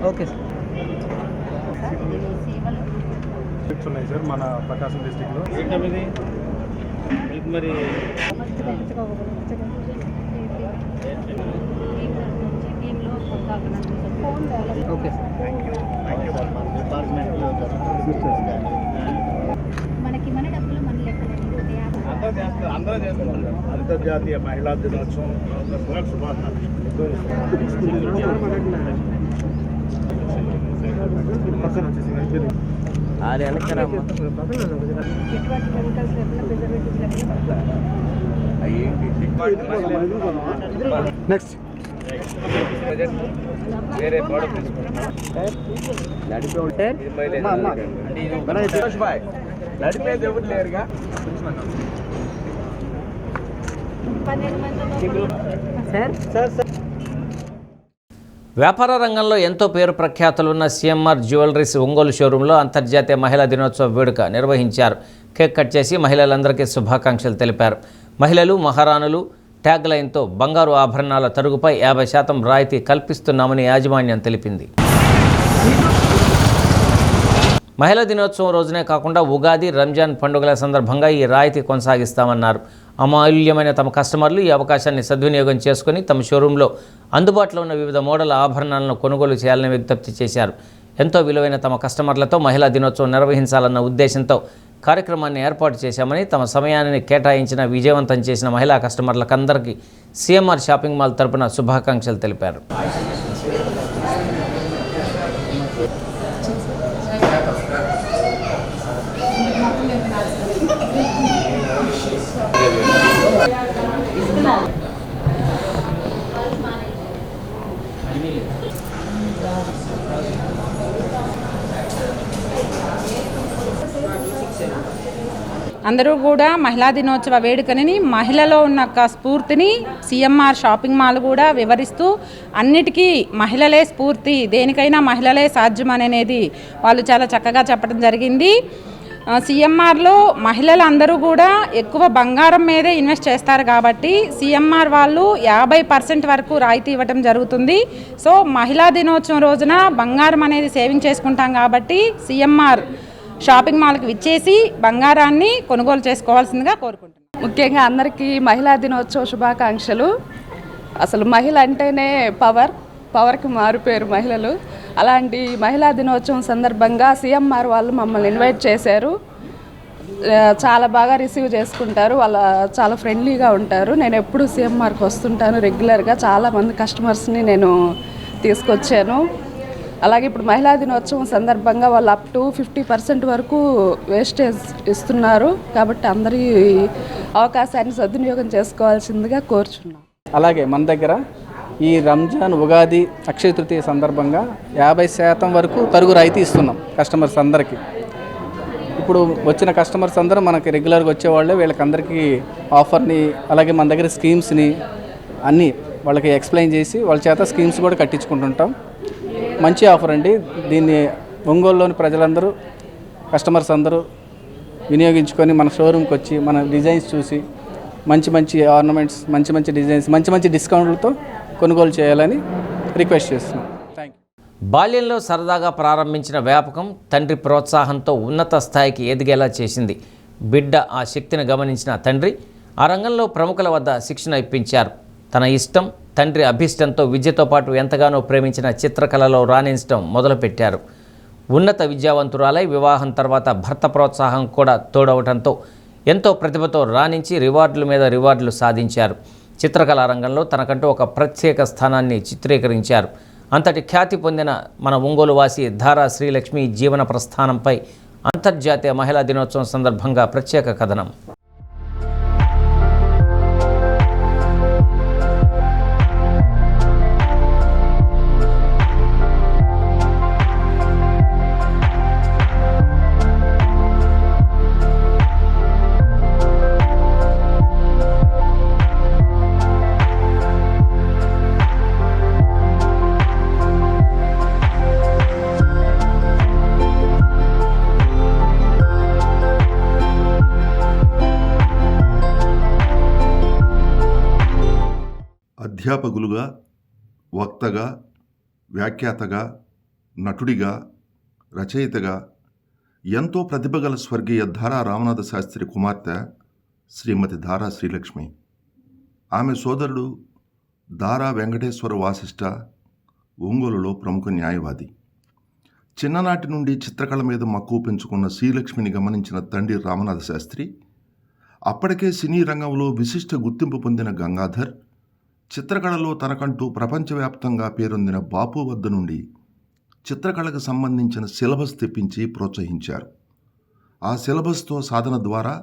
Okay sir. ఉన్నాయి సార్ మన ప్రకాశం డిస్ట్రిక్ట్లో. మరి ఓకే సార్. మనకి మన డబ్బులు మన అంతర్జాతీయ మహిళా దినోత్సవం నెక్స్ట్ వేరే ప్రోడక్ట్ నడిపేది ఎవరు లేరుగా. వ్యాపార రంగంలో ఎంతో పేరు ప్రఖ్యాతులున్న సిఎంఆర్ జ్యువెలరీస్ ఒంగోలు షోరూంలో అంతర్జాతీయ మహిళా దినోత్సవ వేడుక నిర్వహించారు. కేక్ కట్ చేసి మహిళలందరికీ శుభాకాంక్షలు తెలిపారు. మహిళలు, మహారాణులు ట్యాగ్ లైన్తో బంగారు ఆభరణాల తరుగుపై 50% రాయితీ కల్పిస్తున్నామని యాజమాన్యం తెలిపింది. మహిళా దినోత్సవం రోజునే కాకుండా ఉగాది, రంజాన్ పండుగల సందర్భంగా ఈ రాయితీ కొనసాగిస్తామన్నారు. అమూల్యమైన తమ కస్టమర్లు ఈ అవకాశాన్ని సద్వినియోగం చేసుకుని తమ షోరూంలో అందుబాటులో ఉన్న వివిధ మోడల్ ఆభరణాలను కొనుగోలు చేయాలని విజ్ఞప్తి చేశారు. ఎంతో విలువైన తమ కస్టమర్లతో మహిళా దినోత్సవం నిర్వహించాలన్న ఉద్దేశంతో కార్యక్రమాన్ని ఏర్పాటు చేశామని, తమ సమయాన్ని కేటాయించిన విజయవంతం చేసిన మహిళా కస్టమర్లకందరికీ సిఎంఆర్ షాపింగ్ మాల్ తరపున శుభాకాంక్షలు తెలిపారు. అందరూ కూడా మహిళా దినోత్సవ వేడుకని మహిళలో ఉన్న ఒక స్ఫూర్తిని సిఎంఆర్ షాపింగ్ మాల్ కూడా వివరిస్తూ అన్నిటికీ మహిళలే స్ఫూర్తి, దేనికైనా మహిళలే సాధ్యం అనేది వాళ్ళు చాలా చక్కగా చెప్పడం జరిగింది. సిఎంఆర్లో మహిళలందరూ కూడా ఎక్కువ బంగారం మీదే ఇన్వెస్ట్ చేస్తారు కాబట్టి సిఎంఆర్ వాళ్ళు 50% వరకు రాయితీ ఇవ్వటం జరుగుతుంది. సో మహిళా దినోత్సవం రోజున బంగారం అనేది సేవింగ్ చేసుకుంటాం కాబట్టి సిఎంఆర్ షాపింగ్ మాల్కి విచ్చేసి బంగారాన్ని కొనుగోలు చేసుకోవాల్సిందిగా కోరుకుంటున్నాను. ముఖ్యంగా అందరికీ మహిళా దినోత్సవ శుభాకాంక్షలు. అసలు మహిళ అంటేనే పవర్కి మారుపేరు మహిళలు. అలాంటి మహిళా దినోత్సవం సందర్భంగా సిఎంఆర్ వాళ్ళు మమ్మల్ని ఇన్వైట్ చేశారు. చాలా బాగా రిసీవ్ చేసుకుంటారు, వాళ్ళు చాలా ఫ్రెండ్లీగా ఉంటారు. నేను ఎప్పుడు సిఎంఆర్కి వస్తుంటాను రెగ్యులర్గా, చాలామంది కస్టమర్స్ని నేను తీసుకొచ్చాను. అలాగే ఇప్పుడు మహిళా దినోత్సవం సందర్భంగా వాళ్ళు అప్ టు 50% వరకు వేస్టేజ్ ఇస్తున్నారు. కాబట్టి అందరి అవకాశాన్ని సద్వినియోగం చేసుకోవాల్సిందిగా కోరుచున్నాం. అలాగే మన దగ్గర ఈ రంజాన్, ఉగాది, అక్షయ తృతీయ సందర్భంగా 50% వరకు తరుగు రాయితీ ఇస్తున్నాం కస్టమర్స్ అందరికీ. ఇప్పుడు వచ్చిన కస్టమర్స్ అందరూ మనకి రెగ్యులర్గా వచ్చేవాళ్ళే, వీళ్ళకందరికీ ఆఫర్ని అలాగే మన దగ్గర స్కీమ్స్ని అన్నీ వాళ్ళకి ఎక్స్ప్లెయిన్ చేసి వాళ్ళ చేత స్కీమ్స్ కూడా కట్టించుకుంటుంటాం. మంచి ఆఫర్ అండి. దీన్ని ఒంగోలులోని ప్రజలందరూ, కస్టమర్స్ అందరూ వినియోగించుకొని మన షోరూమ్కి వచ్చి మన డిజైన్స్ చూసి మంచి ఆర్నమెంట్స్, మంచి డిజైన్స్, మంచి డిస్కౌంట్లతో కొనుగోలు చేయాలని రిక్వెస్ట్ చేస్తున్నాం. Thank you. బాల్యంలో సరదాగా ప్రారంభించిన వ్యాపకం తండ్రి ప్రోత్సాహంతో ఉన్నత స్థాయికి ఎదిగేలా చేసింది. బిడ్డ ఆ శక్తిని గమనించిన తండ్రి ఆ రంగంలో ప్రముఖుల వద్ద శిక్షణ ఇప్పించారు. తన ఇష్టం, తండ్రి అభిష్టంతో విద్యతో పాటు ఎంతగానో ప్రేమించిన చిత్రకళలో రాణించడం మొదలుపెట్టారు. ఉన్నత విద్యావంతురాలై వివాహం తర్వాత భర్త ప్రోత్సాహం కూడా తోడవటంతో ఎంతో ప్రతిభతో రాణించి రివార్డుల మీద రివార్డులు సాధించారు. చిత్రకళా రంగంలో తనకంటూ ఒక ప్రత్యేక స్థానాన్ని చిత్రీకరించారు. అంతటి ఖ్యాతి పొందిన మన ఒంగోలు వాసి ధారా శ్రీలక్ష్మి జీవన ప్రస్థానంపై అంతర్జాతీయ మహిళా దినోత్సవం సందర్భంగా ప్రత్యేక కథనం. అధ్యాపకులుగా, వక్తగా, వ్యాఖ్యాతగా, నటుడిగా, రచయితగా ఎంతో ప్రతిభగల స్వర్గీయ ధారా రామనాథ శాస్త్రి కుమార్తె శ్రీమతి ధారా శ్రీలక్ష్మి. ఆమె సోదరుడు దారా వెంకటేశ్వర వాసిష్ఠ ఒంగోలులో ప్రముఖ న్యాయవాది. చిన్ననాటి నుండి చిత్రకళ మీద మక్కువ పెంచుకున్న శ్రీలక్ష్మిని గమనించిన తండ్రి రామనాథ శాస్త్రి అప్పటికే సినీ రంగంలో విశిష్ట గుర్తింపు పొందిన గంగాధర్, చిత్రకళలో తనకంటూ ప్రపంచవ్యాప్తంగా పేరొందిన బాపు వద్ద నుండి చిత్రకళకు సంబంధించిన సిలబస్ తెప్పించి ప్రోత్సహించారు. ఆ సిలబస్తో సాధన ద్వారా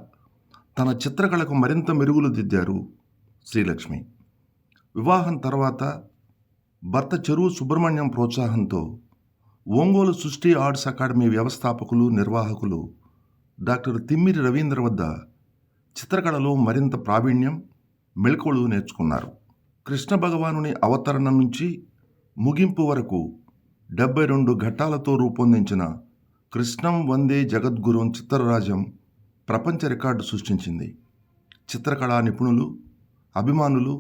తన చిత్రకళకు మరింత మెరుగులు దిద్దారు శ్రీలక్ష్మి. వివాహం తర్వాత భర్త చెరువు సుబ్రహ్మణ్యం ప్రోత్సాహంతో ఒంగోలు సృష్టి ఆర్ట్స్ అకాడమీ వ్యవస్థాపకులు, నిర్వాహకులు డాక్టర్ తిమ్మిరి రవీంద్ర వద్ద చిత్రకళలో మరింత ప్రావీణ్యం, మెళకువలు నేర్చుకున్నారు. కృష్ణ భగవానుని అవతరణ నుంచి ముగింపు వరకు 72 ఘట్టాలతో రూపొందించిన కృష్ణం వందే జగద్గురుం చిత్రరాజం ప్రపంచ రికార్డు సృష్టించింది. చిత్రకళా నిపుణులు, అభిమానులు,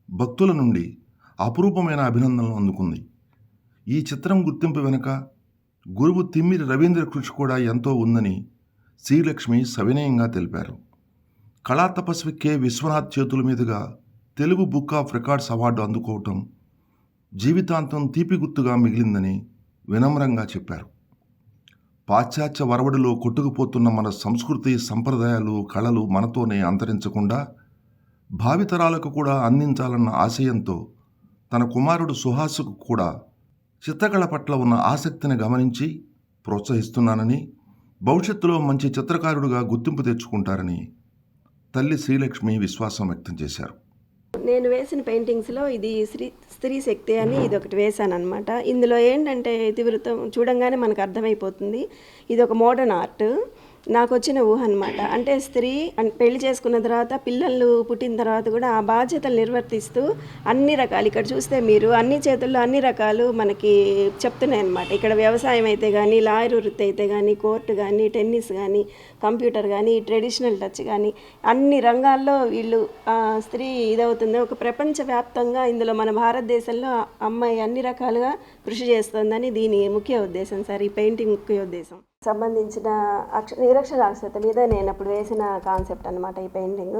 భక్తుల నుండి అపురూపమైన అభినందనలు అందుకుంది. ఈ చిత్రం గుర్తింపు వెనుక గురువు తిమ్మిరి రవీంద్ర కృషి కూడా ఎంతో ఉందని శ్రీలక్ష్మి సవినయంగా తెలిపారు. కళా తపస్వి కె విశ్వనాథ్ చేతుల మీదుగా Telugu book of records award అందుకోవటం జీవితాంతం తీపి గుర్తుగా మిగిలిందని వినమ్రంగా చెప్పారు. పాశ్చాత్య వరవడిలో కొట్టుకుపోతున్న మన సంస్కృతి, సంప్రదాయాలు, కళలు మనతోనే అంతరించకుండా భావితరాలకు కూడా అందించాలన్న ఆశయంతో తన కుమారుడు సుహాసుకు కూడా చిత్రకళ పట్ల ఉన్న ఆసక్తిని గమనించి ప్రోత్సహిస్తున్నానని, భవిష్యత్తులో మంచి చిత్రకారుడుగా గుర్తింపు తెచ్చుకుంటారని తల్లి శ్రీలక్ష్మి విశ్వాసం వ్యక్తం చేశారు. నేను వేసిన పెయింటింగ్స్లో ఇది స్త్రీ శక్తి అని ఇది ఒకటి వేశాను అనమాట. ఇందులో ఏంటంటే ఇతివృత్తం చూడంగానే మనకు అర్థమైపోతుంది. ఇది ఒక మోడర్న్ ఆర్ట్. నాకు వచ్చిన ఊహ అనమాట. అంటే స్త్రీ పెళ్లి చేసుకున్న తర్వాత పిల్లలు పుట్టిన తర్వాత కూడా ఆ బాధ్యతలు నిర్వర్తిస్తూ అన్ని రకాలు ఇక్కడ చూస్తే మీరు అన్ని చేతుల్లో అన్ని రకాలు మనకి చెప్తున్నాయి అనమాట. ఇక్కడ వ్యవసాయం అయితే కానీ, లాయర్ వృత్తి అయితే కానీ, కోర్టు కానీ, టెన్నిస్ కానీ, కంప్యూటర్ కానీ, ట్రెడిషనల్ టచ్ కానీ అన్ని రంగాల్లో వీళ్ళు స్త్రీ ఇదవుతుంది. ఒక ప్రపంచవ్యాప్తంగా ఇందులో మన భారతదేశంలో అమ్మాయి అన్ని రకాలుగా కృషి చేస్తుందని దీని ముఖ్య ఉద్దేశం సార్. ఈ పెయింటింగ్ ముఖ్య ఉద్దేశం సంబంధించిన నిరక్షరాస్యత మీద నేను అప్పుడు వేసిన కాన్సెప్ట్ అనమాట ఈ పెయింటింగ్.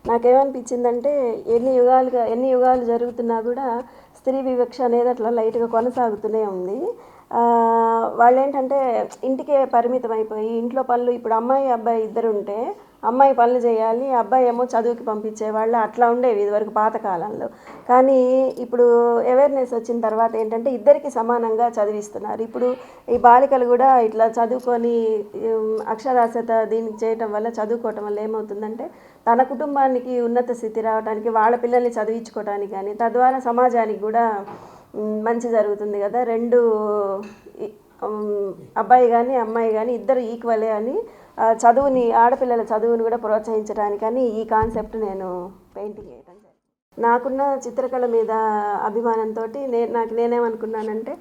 నాకేమనిపించిందంటే ఎన్ని యుగాలు జరుగుతున్నా కూడా స్త్రీ వివక్ష అనేది అట్లా లైట్గా కొనసాగుతూనే ఉంది. వాళ్ళు ఏంటంటే ఇంటికే పరిమితం అయిపోయి ఇంట్లో పనులు, ఇప్పుడు అమ్మాయి అబ్బాయి ఇద్దరు ఉంటే అమ్మాయి పనులు చేయాలి, అబ్బాయి ఏమో చదువుకి పంపించేవాళ్ళు, అట్లా ఉండేవి ఇదివరకు పాతకాలంలో. కానీ ఇప్పుడు అవేర్నెస్ వచ్చిన తర్వాత ఏంటంటే ఇద్దరికి సమానంగా చదివిస్తున్నారు. ఇప్పుడు ఈ బాలికలు కూడా ఇట్లా చదువుకొని అక్షరాస్యత దీనికి చేయటం వల్ల, చదువుకోవటం వల్ల ఏమవుతుందంటే తన కుటుంబానికి ఉన్నత స్థితి రావడానికి, వాళ్ళ పిల్లల్ని చదివించుకోవడానికి కానీ, తద్వారా సమాజానికి కూడా మంచి జరుగుతుంది కదా. రెండు అబ్బాయి కానీ అమ్మాయి కానీ ఇద్దరు ఈక్వలే అని చదువుని, ఆడపిల్లల చదువుని కూడా ప్రోత్సహించడానికని ఈ కాన్సెప్ట్ నేను పెయింటింగ్ చేయడం జరిగింది. నాకున్న చిత్రకళ మీద అభిమానంతో నేనేమనుకున్నానంటే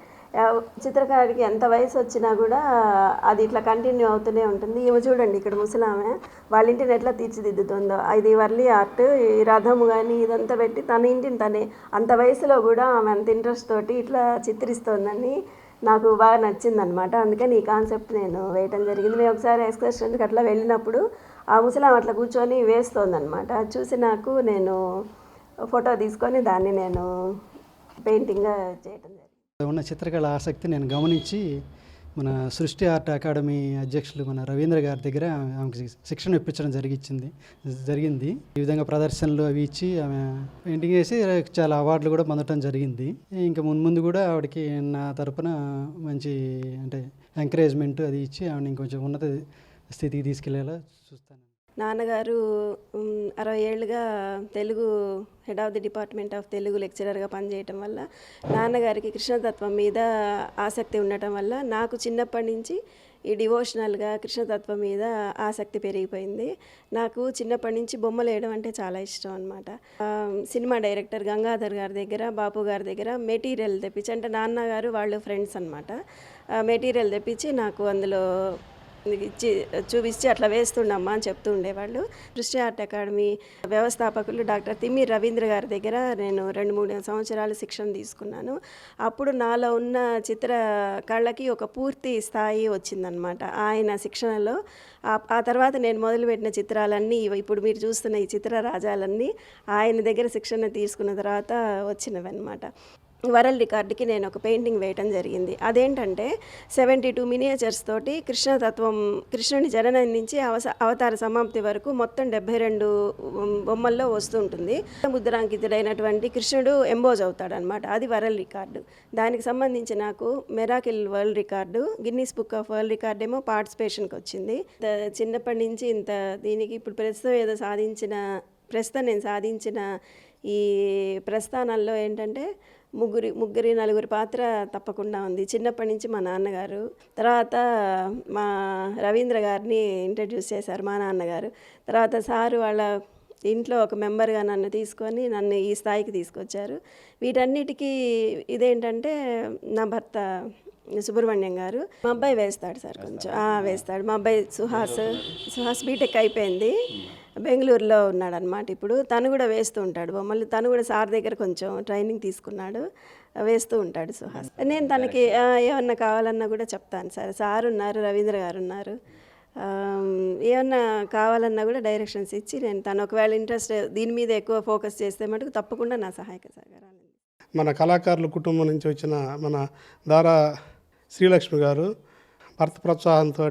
చిత్రకారుడికి ఎంత వయసు వచ్చినా కూడా అది ఇట్లా కంటిన్యూ అవుతూనే ఉంటుంది. ఈమె చూడండి ఇక్కడ ముసలామె వాళ్ళ ఇంటిని ఎట్లా తీర్చిదిద్దుతుందో, ఇది వర్లీ ఆర్ట్, ఈ రథము కానీ ఇదంతా పెట్టి తన ఇంటిని తనే అంత వయసులో కూడా ఆమె అంత ఇంట్రెస్ట్ తోటి ఇట్లా చిత్రిస్తోందని నాకు బాగా నచ్చిందనమాట. అందుకని ఈ కాన్సెప్ట్ నేను వేయటం జరిగింది. మేము ఒకసారి ఎక్స్కర్షన్కి అట్లా వెళ్ళినప్పుడు ఆ ముసలాం అట్లా కూర్చొని వేస్తోందనమాట. అది చూసి నేను ఫోటో తీసుకొని దాన్ని నేను పెయింటింగ్గా చేయటం జరిగింది. ఉన్న చిత్రకళ ఆసక్తి నేను గమనించి మన సృష్టి ఆర్ట్ అకాడమీ అధ్యక్షులు మన రవీంద్ర గారి దగ్గర ఆమెకి శిక్షణ ఇప్పించడం జరిగింది. ఈ విధంగా ప్రదర్శనలు అవి ఇచ్చి ఆమె పెయింటింగ్ వేసి చాలా అవార్డులు కూడా పొందడం జరిగింది. ఇంకా ముందు కూడా ఆవిడకి నా తరపున మంచి అంటే ఎంకరేజ్మెంట్ అది ఇచ్చి ఆవిడ ఇంకొంచెం ఉన్నత స్థితికి తీసుకెళ్లేలా చూస్తాను. నాన్నగారు 60 ఏళ్ళుగా Telugu head of the department of Telugu లెక్చరర్గా పనిచేయటం వల్ల నాన్నగారికి కృష్ణతత్వం మీద ఆసక్తి ఉండటం వల్ల నాకు చిన్నప్పటి నుంచి ఈ డివోషనల్గా కృష్ణతత్వం మీద ఆసక్తి పెరిగిపోయింది. నాకు చిన్నప్పటి నుంచి బొమ్మలు వేయడం అంటే చాలా ఇష్టం అనమాట. సినిమా డైరెక్టర్ గంగాధర్ గారి దగ్గర, బాపు గారి దగ్గర మెటీరియల్ తెప్పించి, అంటే నాన్నగారు వాళ్ళు ఫ్రెండ్స్ అనమాట, మెటీరియల్ తెప్పించి నాకు అందులో ఇచ్చి చూపించి అట్లా వేస్తుండమ్మా అని చెప్తూ ఉండేవాళ్ళు. సృష్టి ఆర్ట్ అకాడమీ వ్యవస్థాపకులు డాక్టర్ తిమ్మిరి రవీంద్ర గారి దగ్గర నేను 2-3 సంవత్సరాలు శిక్షణ తీసుకున్నాను. అప్పుడు నాలో ఉన్న చిత్ర కళకి ఒక పూర్తి స్థాయి వచ్చిందనమాట ఆయన శిక్షణలో. ఆ తర్వాత నేను మొదలుపెట్టిన చిత్రాలన్నీ ఇప్పుడు మీరు చూస్తున్న ఈ చిత్ర రాజాలన్నీ ఆయన దగ్గర శిక్షణ తీసుకున్న తర్వాత వచ్చినవి అనమాట. వరల్డ్ రికార్డుకి నేను ఒక పెయింటింగ్ వేయటం జరిగింది. అదేంటంటే 72 మినియేచర్స్ తోటి కృష్ణతత్వం, కృష్ణుని జననం నుంచి అవతార సమాప్తి వరకు మొత్తం 72 బొమ్మల్లో వస్తూ ఉంటుంది. ముద్రాంకితుడైనటువంటి కృష్ణుడు ఎంబోజ్ అవుతాడు అనమాట. అది వరల్డ్ రికార్డు. దానికి సంబంధించి నాకు miracle world record, Guinness book of world record ఏమో పార్టిసిపేషన్కి వచ్చింది. చిన్నప్పటి నుంచి ఇంత దీనికి ఇప్పుడు ప్రస్తుతం నేను సాధించిన ఈ ప్రస్థానాల్లో ఏంటంటే నలుగురి పాత్ర తప్పకుండా ఉంది. చిన్నప్పటి నుంచి మా నాన్నగారు, తర్వాత మా రవీంద్ర గారిని ఇంట్రడ్యూస్ చేశారు మా నాన్నగారు, తర్వాత సారు వాళ్ళ ఇంట్లో ఒక మెంబర్గా నన్ను తీసుకొని నన్ను ఈ స్థాయికి తీసుకొచ్చారు. వీటన్నిటికీ ఇదేంటంటే నా భర్త సుబ్రహ్మణ్యం గారు, మా అబ్బాయి వేస్తాడు సార్, కొంచెం వేస్తాడు. మా అబ్బాయి సుహాస్ బీటెక్ అయిపోయింది, బెంగళూరులో ఉన్నాడు అనమాట. ఇప్పుడు తను కూడా వేస్తూ ఉంటాడు బొమ్మలు. తను కూడా సార్ దగ్గర కొంచెం ట్రైనింగ్ తీసుకున్నాడు, వేస్తూ ఉంటాడు సుహాస్. నేను తనకి ఏమన్నా కావాలన్నా కూడా చెప్తాను సార్ ఉన్నారు, రవీంద్ర గారు ఉన్నారు, ఏమన్నా కావాలన్నా కూడా డైరెక్షన్స్ ఇచ్చి నేను తను ఒకవేళ ఇంట్రెస్ట్ దీని మీద ఎక్కువ ఫోకస్ చేస్తే మటుకు తప్పకుండా నా సహాయక సహకారాలు. మన కళాకారుల కుటుంబం నుంచి వచ్చిన మన దారా శ్రీలక్ష్మి గారు భర్త ప్రోత్సాహంతో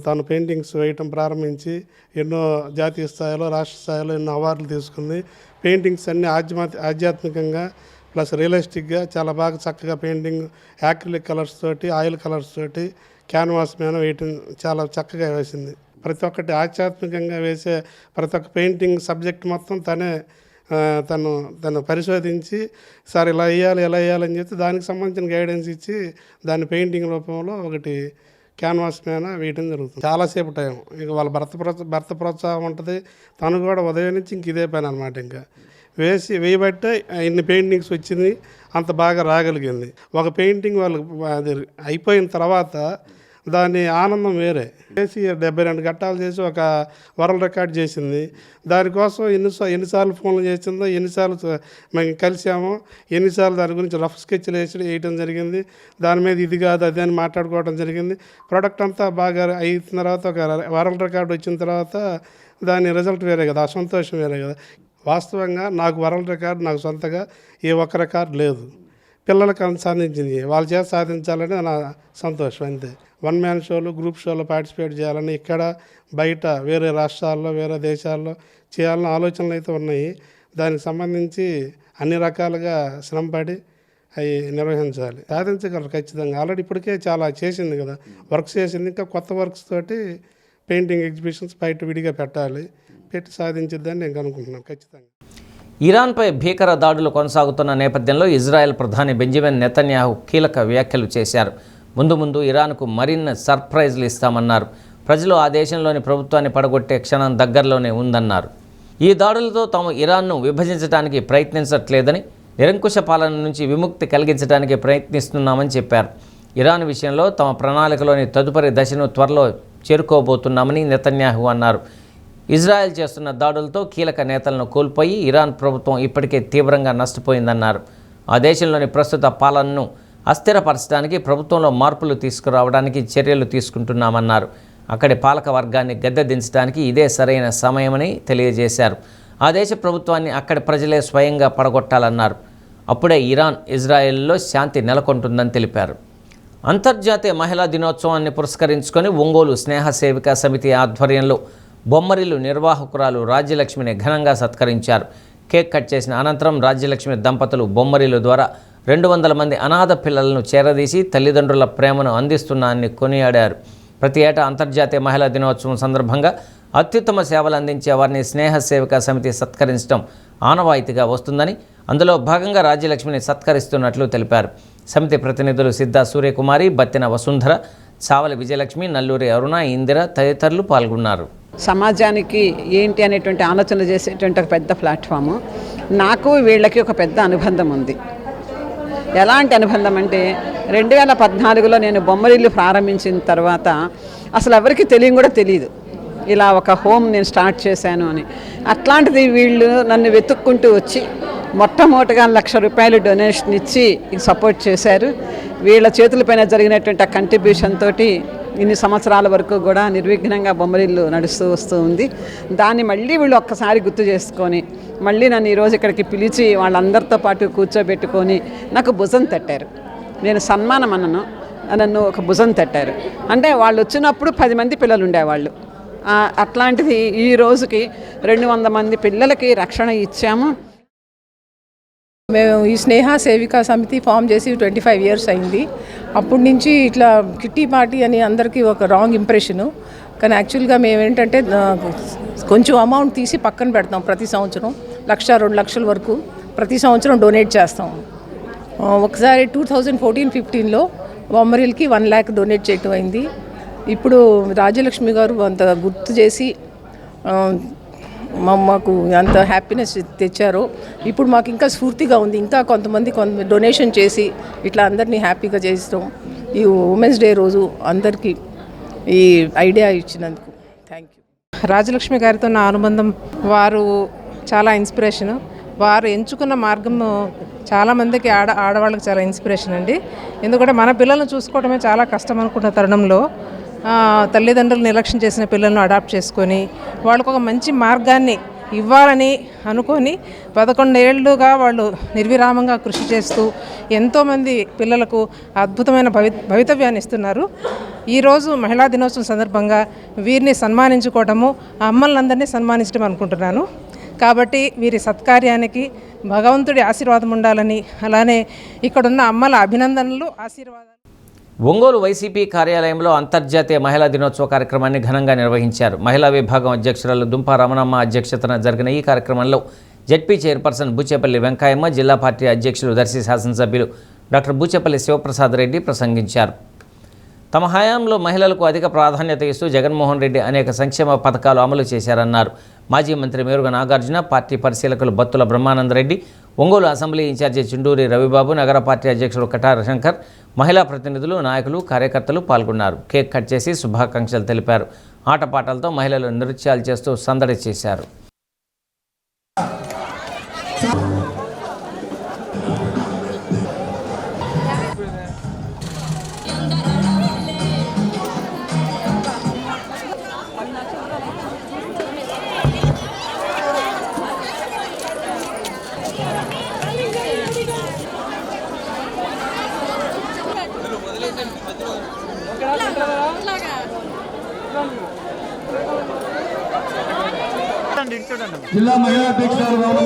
తను పెయింటింగ్స్ వేయటం ప్రారంభించి ఎన్నో జాతీయ స్థాయిలో, రాష్ట్ర స్థాయిలో ఎన్నో అవార్డులు తీసుకుంది. పెయింటింగ్స్ అన్నీ ఆధ్యాత్మికంగా ప్లస్ రియలిస్టిక్గా చాలా బాగా చక్కగా పెయింటింగ్ యాక్రిలిక్ కలర్స్ తోటి, ఆయిల్ కలర్స్ తోటి, క్యాన్వాస్ మీద వేయటం చాలా చక్కగా వేసింది. ప్రతి ఒక్కటి ఆధ్యాత్మికంగా వేసే ప్రతి ఒక్క పెయింటింగ్ సబ్జెక్ట్ మొత్తం తను పరిశోధించి సార్ ఇలా వేయాలని చెప్పి దానికి సంబంధించిన గైడెన్స్ ఇచ్చి దాన్ని పెయింటింగ్ రూపంలో ఒకటి క్యాన్వాస్ మీద వేయడం జరుగుతుంది. చాలాసేపు టైం ఇక వాళ్ళ భర్త ప్రోత్సాహం ఉంటుంది. తను కూడా ఉదయం నుంచి ఇంక ఇదే పని అనమాట. ఇంకా వేయబట్టే ఇన్ని పెయింటింగ్స్ వచ్చింది, అంత బాగా రాగలిగింది. ఒక పెయింటింగ్ వాళ్ళు అది అయిపోయిన తర్వాత దాని ఆనందం వేరే. చేసి 72 ఘట్టాలు చేసి ఒక వరల్డ్ రికార్డ్ చేసింది. దానికోసం ఎన్నిసార్లు ఫోన్లు చేసిందో, ఎన్నిసార్లు మేము కలిసామో, ఎన్నిసార్లు దాని గురించి రఫ్ స్కెచ్లు వేయటం జరిగింది. దాని మీద ఇది కాదు అది అని మాట్లాడుకోవడం జరిగింది. ప్రోడక్ట్ అంతా బాగా అయిన తర్వాత ఒక వరల్డ్ రికార్డ్ వచ్చిన తర్వాత దాని రిజల్ట్ వేరే కదా, ఆ సంతోషం వేరే కదా. వాస్తవంగా నాకు వరల్డ్ రికార్డు నాకు సొంతగా ఏ ఒక్క రికార్డు లేదు. పిల్లలకు సాధించింది వాళ్ళ చేత సాధించాలని నా సంతోషం అంతే. వన్ మ్యాన్ షోలు, గ్రూప్ షోలో పార్టిసిపేట్ చేయాలని ఇక్కడ బయట వేరే రాష్ట్రాల్లో వేరే దేశాల్లో చేయాలని ఆలోచనలు అయితే ఉన్నాయి. దానికి సంబంధించి అన్ని రకాలుగా శ్రమపడి అవి నిర్వహించాలి. సాధించగలరు ఖచ్చితంగా. ఆల్రెడీ ఇప్పటికే చాలా చేసింది కదా, వర్క్స్ చేసింది. ఇంకా కొత్త వర్క్స్ తోటి పెయింటింగ్ ఎగ్జిబిషన్స్ బయట విడిగా పెట్టి సాధించిద్దని నేను అనుకుంటున్నాను ఖచ్చితంగా. ఇరాన్పై భీకర దాడులు కొనసాగుతున్న నేపథ్యంలో ఇజ్రాయెల్ ప్రధాని బెంజమిన్ నెతన్యాహు కీలక వ్యాఖ్యలు చేశారు. ముందు ఇరాన్కు మరిన్ని సర్ప్రైజ్లు ఇస్తామన్నారు. ప్రజలు ఆ దేశంలోని ప్రభుత్వాన్ని పడగొట్టే క్షణం దగ్గరలోనే ఉందన్నారు. ఈ దాడులతో తాము ఇరాన్ను విభజించడానికి ప్రయత్నించట్లేదని, నిరంకుశ పాలన నుంచి విముక్తి కలిగించడానికి ప్రయత్నిస్తున్నామని చెప్పారు. ఇరాన్ విషయంలో తమ ప్రణాళికలోని తదుపరి దశను త్వరలో చేరుకోబోతున్నామని నెతన్యాహు అన్నారు. ఇజ్రాయెల్ చేస్తున్న దాడులతో కీలక నేతలను కోల్పోయి ఇరాన్ ప్రభుత్వం ఇప్పటికే తీవ్రంగా నష్టపోయిందన్నారు. ఆ దేశంలోని ప్రస్తుత పాలనను అస్థిరపరచడానికి ప్రభుత్వంలో మార్పులు తీసుకురావడానికి చర్యలు తీసుకుంటున్నామన్నారు. అక్కడి పాలక వర్గాన్ని గద్దె దించడానికి ఇదే సరైన సమయమని తెలియజేశారు. ఆ దేశ ప్రభుత్వాన్ని అక్కడి ప్రజలే స్వయంగా పడగొట్టాలన్నారు. అప్పుడే ఇరాన్ ఇజ్రాయెల్లో శాంతి నెలకొంటుందని తెలిపారు. అంతర్జాతీయ మహిళా దినోత్సవాన్ని పురస్కరించుకొని ఒంగోలు స్నేహ సేవికా సమితి ఆధ్వర్యంలో బొమ్మరిల్లు నిర్వాహకురాలు రాజ్యలక్ష్మిని ఘనంగా సత్కరించారు. కేక్ కట్ చేసిన అనంతరం రాజ్యలక్ష్మి దంపతులు బొమ్మరిల్లు ద్వారా 200 మంది అనాథ పిల్లలను చేరదీసి తల్లిదండ్రుల ప్రేమను అందిస్తున్నారని కొనియాడారు. ప్రతి ఏటా అంతర్జాతీయ మహిళా దినోత్సవం సందర్భంగా అత్యుత్తమ సేవలు అందించే వారిని స్నేహ సేవికా సమితి సత్కరించడం ఆనవాయితీగా వస్తుందని, అందులో భాగంగా రాజ్యలక్ష్మిని సత్కరిస్తున్నట్లు తెలిపారు. సమితి ప్రతినిధులు సిద్ధా సూర్యకుమారి, బత్తిన వసుంధర, చావలి విజయలక్ష్మి, నల్లూరి అరుణ, ఇందిర తదితరులు పాల్గొన్నారు. సమాజానికి ఏంటి అనేటువంటి ఆలోచన చేసేటువంటి ఒక పెద్ద ప్లాట్ఫాము. నాకు వీళ్ళకి ఒక పెద్ద అనుబంధం ఉంది. ఎలాంటి అనుబంధం అంటే 2014లో నేను బొమ్మరిల్లు ప్రారంభించిన తర్వాత అసలు ఎవరికి కూడా తెలియదు ఇలా ఒక హోమ్ నేను స్టార్ట్ చేశాను అని. అట్లాంటిది వీళ్ళు నన్ను వెతుక్కుంటూ వచ్చి మొట్టమొదటిగా ₹1,00,000 డొనేషన్ ఇచ్చి సపోర్ట్ చేశారు. వీళ్ళ చేతులపైన జరిగినటువంటి ఆ కంట్రిబ్యూషన్ తోటి ఇన్ని సంవత్సరాల వరకు కూడా నిర్విఘ్నంగా బొమ్మరిల్లు నడుస్తూ వస్తూ ఉంది. దాన్ని మళ్ళీ వీళ్ళు ఒక్కసారి గుర్తు చేసుకొని మళ్ళీ నన్ను ఈరోజు ఇక్కడికి పిలిచి వాళ్ళందరితో పాటు కూర్చోబెట్టుకొని నాకు భుజం తట్టారు. నేను సన్మానం అన్నను, నన్ను ఒక భుజం తట్టారు. అంటే వాళ్ళు వచ్చినప్పుడు 10 మంది పిల్లలు ఉండేవాళ్ళు. అట్లాంటిది ఈ రోజుకి 200 మంది పిల్లలకి రక్షణ ఇచ్చాము. మేము ఈ స్నేహ సేవికా సమితి ఫామ్ చేసి 25 ఇయర్స్ అయింది. అప్పటి నుంచి ఇట్లా కిట్టి పార్టీ అని అందరికీ ఒక రాంగ్ ఇంప్రెషను. కానీ యాక్చువల్గా మేము ఏంటంటే కొంచెం అమౌంట్ తీసి పక్కన పెడతాం. ప్రతి సంవత్సరం 1,00,000, 2 లక్షల వరకు ప్రతి సంవత్సరం డొనేట్ చేస్తాం. ఒకసారి 2014-15లో బొమ్మరిల్కి 1 lakh డొనేట్ చేయటం అయింది. ఇప్పుడు రాజ్యలక్ష్మి గారు అంత గుర్తు చేసి మాకు అంత హ్యాపీనెస్ తెచ్చారో ఇప్పుడు మాకు ఇంకా స్ఫూర్తిగా ఉంది. ఇంకా కొంతమంది డొనేషన్ చేసి ఇట్లా అందరినీ హ్యాపీగా చేస్తాం. ఈ ఉమెన్స్ డే రోజు అందరికీ ఈ ఐడియా ఇచ్చినందుకు థ్యాంక్ యూ. రాజలక్ష్మి గారితో నా అనుబంధం, వారు చాలా ఇన్స్పిరేషను. వారు ఎంచుకున్న మార్గం చాలామందికి ఆడవాళ్ళకి చాలా ఇన్స్పిరేషన్ అండి. ఎందుకంటే మన పిల్లలను చూసుకోవడమే చాలా కష్టం అనుకున్న తరుణంలో తల్లిదండ్రులు నిర్లక్ష్యం చేసిన పిల్లలను అడాప్ట్ చేసుకొని వాళ్ళకు ఒక మంచి మార్గాన్ని ఇవ్వాలని అనుకొని 11 ఏళ్ళుగా వాళ్ళు నిర్విరామంగా కృషి చేస్తూ ఎంతోమంది పిల్లలకు అద్భుతమైన భవితవ్యాన్ని ఇస్తున్నారు. ఈరోజు మహిళా దినోత్సవం సందర్భంగా వీరిని సన్మానించుకోవటము, ఆ అమ్మలందరినీ సన్మానించడం అనుకుంటున్నాను. కాబట్టి వీరి సత్కార్యానికి భగవంతుడి ఆశీర్వాదం ఉండాలని, అలానే ఇక్కడున్న అమ్మల అభినందనలు, ఆశీర్వాదాలు. ఒంగోలు వైసీపీ కార్యాలయంలో అంతర్జాతీయ మహిళా దినోత్సవ కార్యక్రమాన్ని ఘనంగా నిర్వహించారు. మహిళా విభాగం అధ్యక్షురాలు దుంప రమణమ్మ అధ్యక్షతన జరిగిన ఈ కార్యక్రమంలో జెడ్పీ చైర్పర్సన్ బూచేపల్లి వెంకయ్యమ్మ, జిల్లా పార్టీ అధ్యక్షులు దర్శి శాసనసభ్యులు డాక్టర్ బూచేపల్లి శివప్రసాద్ రెడ్డి ప్రసంగించారు. తమ హయాంలో మహిళలకు అధిక ప్రాధాన్యత ఇస్తూ జగన్మోహన్ రెడ్డి అనేక సంక్షేమ పథకాలు అమలు చేశారన్నారు. మాజీ మంత్రి మేరుగ నాగార్జున, పార్టీ పరిశీలకులు బత్తుల బ్రహ్మానందరెడ్డి, ఒంగోలు అసెంబ్లీ ఇన్ఛార్జి చిండూరి రవిబాబు, నగర పార్టీ అధ్యక్షుడు కటార శంకర్, మహిళా ప్రతినిధులు, నాయకులు, కార్యకర్తలు పాల్గొన్నారు. కేక్ కట్ చేసి శుభాకాంక్షలు తెలిపారు. ఆటపాటలతో మహిళలు నృత్యాలు చేస్తూ సందడి చేశారు. జిల్లా మహిళా అధ్యక్షురాలు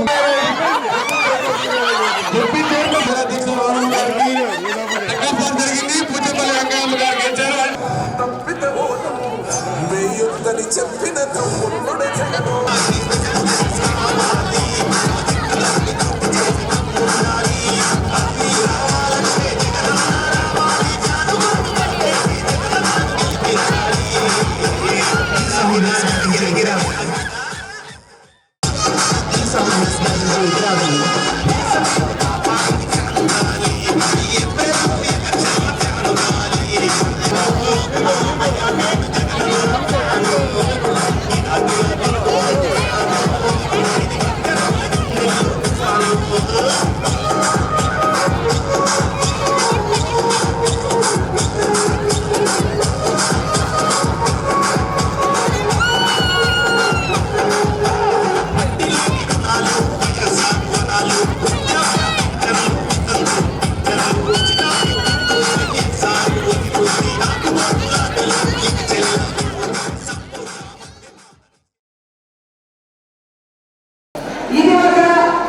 ఇది ఒక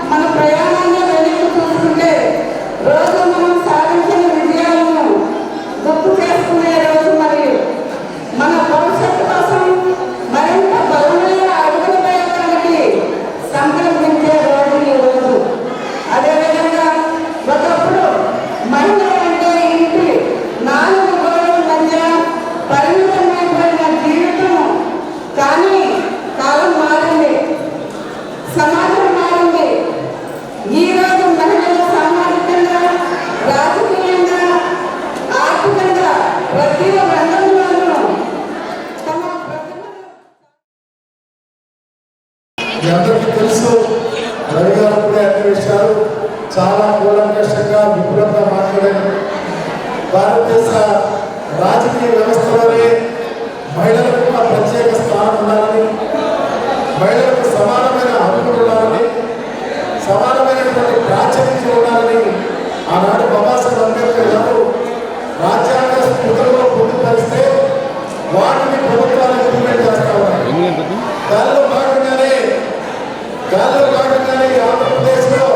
మన ప్రయాణంలో వెనక్కి చూస్తుంటే రోజు మనం సాధించిన విజయాలను గుర్తు చేసుకునే రోజు, మరియు మన భవిష్యత్తు కోసం మరింత బలమైన అడుగులు వేయడానికి సంకల్పించే రోజు ఈ రోజు. అదేవిధంగా ఒకప్పుడు మహిళ అంటే ఇంటి 4 గోడల మధ్య పరిమితమైపోయిన జీవితం. కానీ కాలం మారింది, సమాజం మారింది. ఈరోజు మహిళలు సామాజికంగా, రాజకీయంగా, ఆర్థికంగా ప్రతి రంగంలోనూ తమ అందరికీ తెలుసు. రవి గారు కూడా అన్ని విషయాలు చాలా కూలంకషంగా విపులంగా మాట్లాడారు. భారతదేశ రాజకీయ వ్యవస్థలోనే మహిళలకు ఒక ప్రత్యేక స్థానం ఉండాలని, మహిళలకు సమానమైన హక్కులు ఉండాలని, సమానమైనటువంటి ప్రాచుర్యం ఉండాలని ఆనాడు బాబాసాహెబ్ అంబేద్కర్ గారు రాజ్యాంగ స్ఫూర్తిలో పొందుపరిస్తే వాటిని ప్రభుత్వాలు ఇంప్లిమెంట్ చేస్తా ఉన్నారు. దానిలో భాగంగానే ఆంధ్రప్రదేశ్లో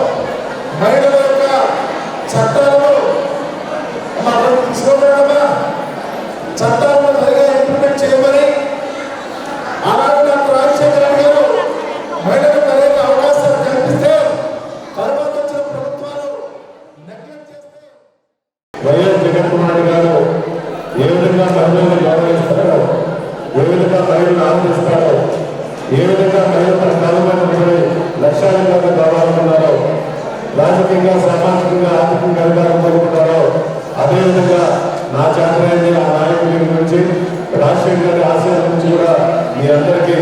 మహిళల యొక్క చట్టాలను చట్టాలను సరిగా ఇంప్లిమెంట్ చేయమని ఆనాడు డాక్టర్ రాజశేఖర రెడ్డి గారు మహిళలకు అనేక అవకాశాలు కల్పిస్తే తర్వాత వచ్చిన ప్రభుత్వాలు నెగ్లెక్ట్ చేస్తే వైఎస్ జగన్మోహన్ రెడ్డి గారు ఏ విధంగా మహిళలను గౌరవిస్తారో, ఏ విధంగా మహిళలను ఆనందిస్తారో, ఏ విధంగా మహిళల కాలంలో లక్ష్యాధికారులు కావాలనుకున్నారో, రాజకీయంగా, సామాజికంగా, ఆర్థికంగా అధికారం పొందుకుంటారో, అదేవిధంగా నా చేతనైంది ఆ నాయకుడి గురించి, రాజశేఖర గారి ఆశయాల గురించి కూడా మీ అందరికీ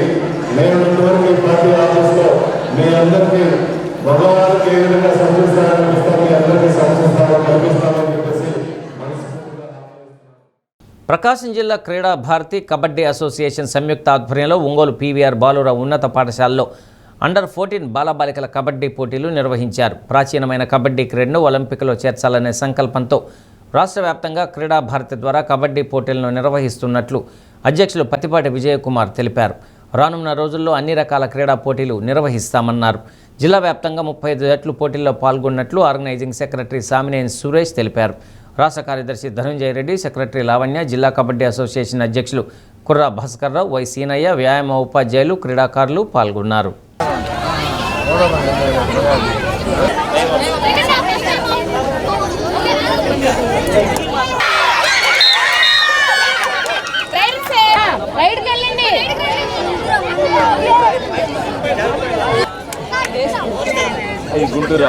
నేను ఇంతవరకు ఈ పార్టీ ఆఫీస్లో మీ అందరికీ మగవారికి ఏ విధంగా సంరక్షిస్తారనిపిస్తాను, మీ అందరికీ సంరక్షిస్తామో కల్పిస్తామని చెప్పేసి మనస్ఫూర్తిగా. ప్రకాశం జిల్లా క్రీడా భారతి కబడ్డీ అసోసియేషన్ సంయుక్త ఆధ్వర్యంలో ఒంగోలు పీవీఆర్ బాలుర ఉన్నత పాఠశాలలో అండర్-14 బాలబాలికల కబడ్డీ పోటీలు నిర్వహించారు. ప్రాచీనమైన కబడ్డీ క్రీడను ఒలింపిక్లో చేర్చాలనే సంకల్పంతో రాష్ట్ర వ్యాప్తంగా క్రీడా భారతి ద్వారా కబడ్డీ పోటీలను నిర్వహిస్తున్నట్లు అధ్యక్షులు పత్తిపాటి విజయకుమార్ తెలిపారు. రానున్న రోజుల్లో అన్ని రకాల క్రీడా పోటీలు నిర్వహిస్తామన్నారు. జిల్లా వ్యాప్తంగా 35 జట్లు పోటీల్లో పాల్గొన్నట్లు ఆర్గనైజింగ్ సెక్రటరీ సామినేని సురేష్ తెలిపారు. రాష్ట్ర కార్యదర్శి ధనంజయ రెడ్డి, సెక్రటరీ లావణ్య, జిల్లా కబడ్డీ అసోసియేషన్ అధ్యక్షులు కుర్రా భాస్కర్రావు, వై సీనయ్య, వ్యాయామ ఉపాధ్యాయులు, క్రీడాకారులు పాల్గొన్నారు. గుంటూరు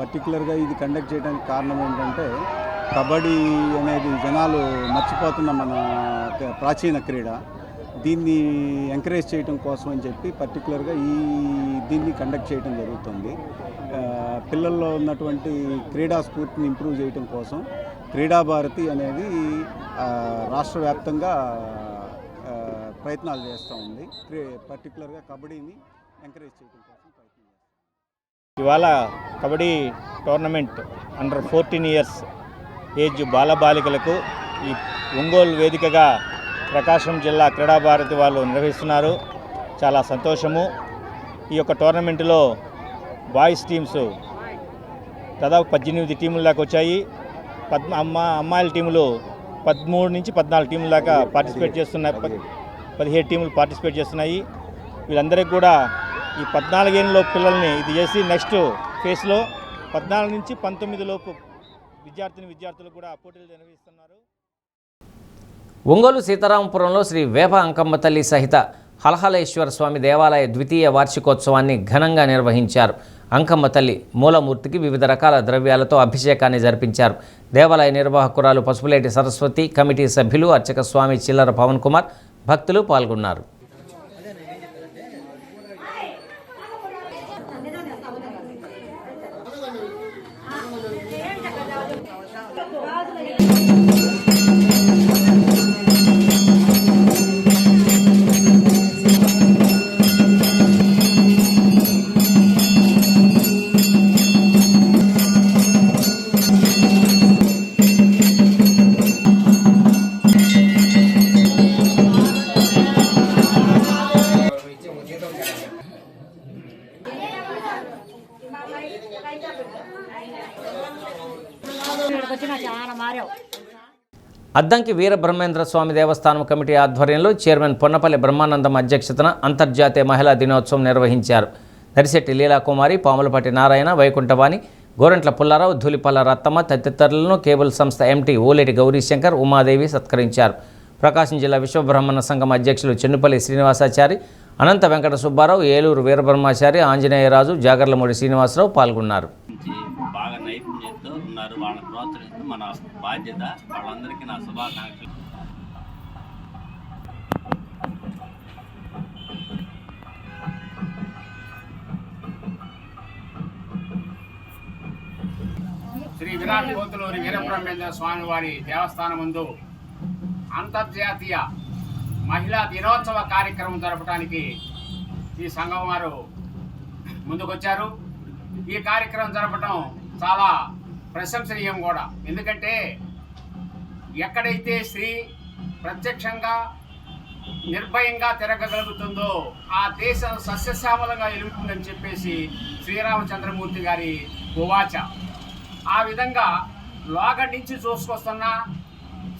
పర్టికులర్గా ఇది కండక్ట్ చేయడానికి కారణం ఏంటంటే కబడ్డీ అనేది జనాలు మర్చిపోతున్న మన ప్రాచీన క్రీడ. దీన్ని ఎంకరేజ్ చేయడం కోసం అని చెప్పి పర్టికులర్గా దీన్ని కండక్ట్ చేయడం జరుగుతుంది. పిల్లల్లో ఉన్నటువంటి క్రీడా స్ఫూర్తిని ఇంప్రూవ్ చేయడం కోసం క్రీడాభారతి అనేది రాష్ట్ర వ్యాప్తంగా ప్రయత్నాలు చేస్తూ ఉంది. పర్టికులర్గా కబడ్డీని ఎంకరేజ్ చేయడం కోసం ప్రయత్నం చేస్తాం. ఇవాళ kabaddi tournament under 14 years age బాలబాలికలకు ఈ ఒంగోలు వేదికగా ప్రకాశం జిల్లా క్రీడాభారతి వాళ్ళు నిర్వహిస్తున్నారు. చాలా సంతోషము. ఈ యొక్క టోర్నమెంటులో బాయ్స్ టీమ్స్ దాదాపు 18 టీముల దాకా వచ్చాయి. అమ్మాయిల టీములు 13 నుంచి 14 టీముల దాకా పార్టిసిపేట్ చేస్తున్నాయి. 17 టీములు పార్టిసిపేట్ చేస్తున్నాయి. వీళ్ళందరికీ కూడా ఈ 14 ఏళ్ళ పిల్లల్ని ఇది చేసి నెక్స్ట్ ఫేజ్లో 14 నుంచి 19 లోపు విద్యార్థులు కూడా పోటీలు నిర్వహిస్తున్నారు. ఒంగోలు సీతారామపురంలో శ్రీ వేప అంకమ్మ తల్లి సహిత హలహలేశ్వర స్వామి దేవాలయ ద్వితీయ వార్షికోత్సవాన్ని ఘనంగా నిర్వహించారు. అంకమ్మ తల్లి మూలమూర్తికి వివిధ రకాల ద్రవ్యాలతో అభిషేకాన్ని జరిపించారు. దేవాలయ నిర్వాహకురాలు పసుపులేటి సరస్వతి, కమిటీ సభ్యులు, అర్చక స్వామి చిల్లర పవన్ కుమార్, భక్తులు పాల్గొన్నారు. అద్దంకి వీరబ్రహ్మేంద్ర స్వామి దేవస్థానం కమిటీ ఆధ్వర్యంలో చైర్మన్ పొన్నపల్లి బ్రహ్మానందం అధ్యక్షతన అంతర్జాతీయ మహిళా దినోత్సవం నిర్వహించారు. నరిశెట్టి లీలాకుమారి, పాములపాటి నారాయణ, వైకుంఠవాణి, గోరంట్ల పుల్లారావు, ధూళిపల్ల రత్తమ్మ తదితరులను కేబుల్ సంస్థ ఎంటీ ఓలేటి గౌరీశంకర్, ఉమాదేవి సత్కరించారు. ప్రకాశం జిల్లా విశ్వబ్రహ్మణ సంఘం అధ్యక్షులు చెన్నుపల్లి శ్రీనివాసాచారి, అనంత వెంకట సుబ్బారావు, ఏలూరు వీరబ్రహ్మచారి, ఆంజనేయరాజు, జాగర్లమూడి శ్రీనివాసరావు పాల్గొన్నారు. బాగా నైపుణ్యంతో ఉన్నారు. వాళ్ళని ప్రోత్సహిస్తూ మన బాధ్యత. వాళ్ళందరికీ నా శుభాకాంక్షలు. శ్రీ విరాట్ కోతులూరి వీరబ్రహ్మేంద్ర స్వామి వారి దేవస్థానం ముందు అంతర్జాతీయ మహిళా దినోత్సవ కార్యక్రమం జరపడానికి ఈ సంఘం వారు ముందుకొచ్చారు. ఈ కార్యక్రమం జరపడం చాలా ప్రశంసనీయం కూడా. ఎందుకంటే ఎక్కడైతే స్త్రీ ప్రత్యక్షంగా నిర్భయంగా తిరగగలుగుతుందో ఆ దేశం సస్యశ్యామలంగా ఎలుగుతుందని చెప్పేసి శ్రీరామచంద్రమూర్తి గారి ఉవాచ. ఆ విధంగా లోగడ్ నుంచి చూసుకొస్తున్న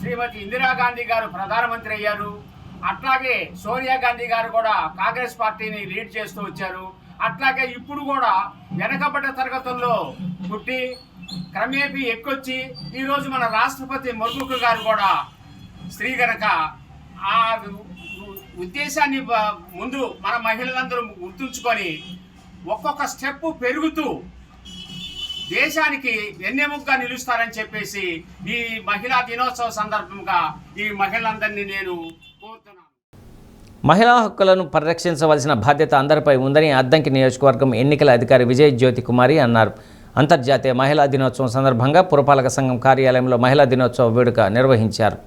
శ్రీమతి ఇందిరాగాంధీ గారు ప్రధానమంత్రి అయ్యారు. అట్లాగే సోనియా గాంధీ గారు కూడా కాంగ్రెస్ పార్టీని లీడ్ చేస్తూ వచ్చారు. అట్లాగే ఇప్పుడు కూడా వెనకబడ్డ తరగతుల్లో పుట్టి క్రమేపీ ఎక్కొచ్చి ఈరోజు మన రాష్ట్రపతి ముర్ముకు గారు కూడా స్త్రీ గనక ఆ ఉద్దేశాన్ని ముందు మన మహిళలందరూ గుర్తుంచుకొని ఒక్కొక్క స్టెప్ పెరుగుతూ దేశానికి వెన్నెముకగా నిలుస్తారని చెప్పేసి ఈ మహిళా దినోత్సవ సందర్భంగా ఈ మహిళలందరినీ నేను కోరుతున్నాను. మహిళా హక్కులను పరిరక్షించవలసిన బాధ్యత అందరిపై ఉందని అద్దంకి నియోజకవర్గం ఎన్నికల అధికారి విజయ్ జ్యోతి కుమారి అన్నారు. అంతర్జాతీయ మహిళా దినోత్సవం సందర్భంగా పురపాలక సంఘం కార్యాలయంలో మహిళా దినోత్సవ వేడుక నిర్వహించారు.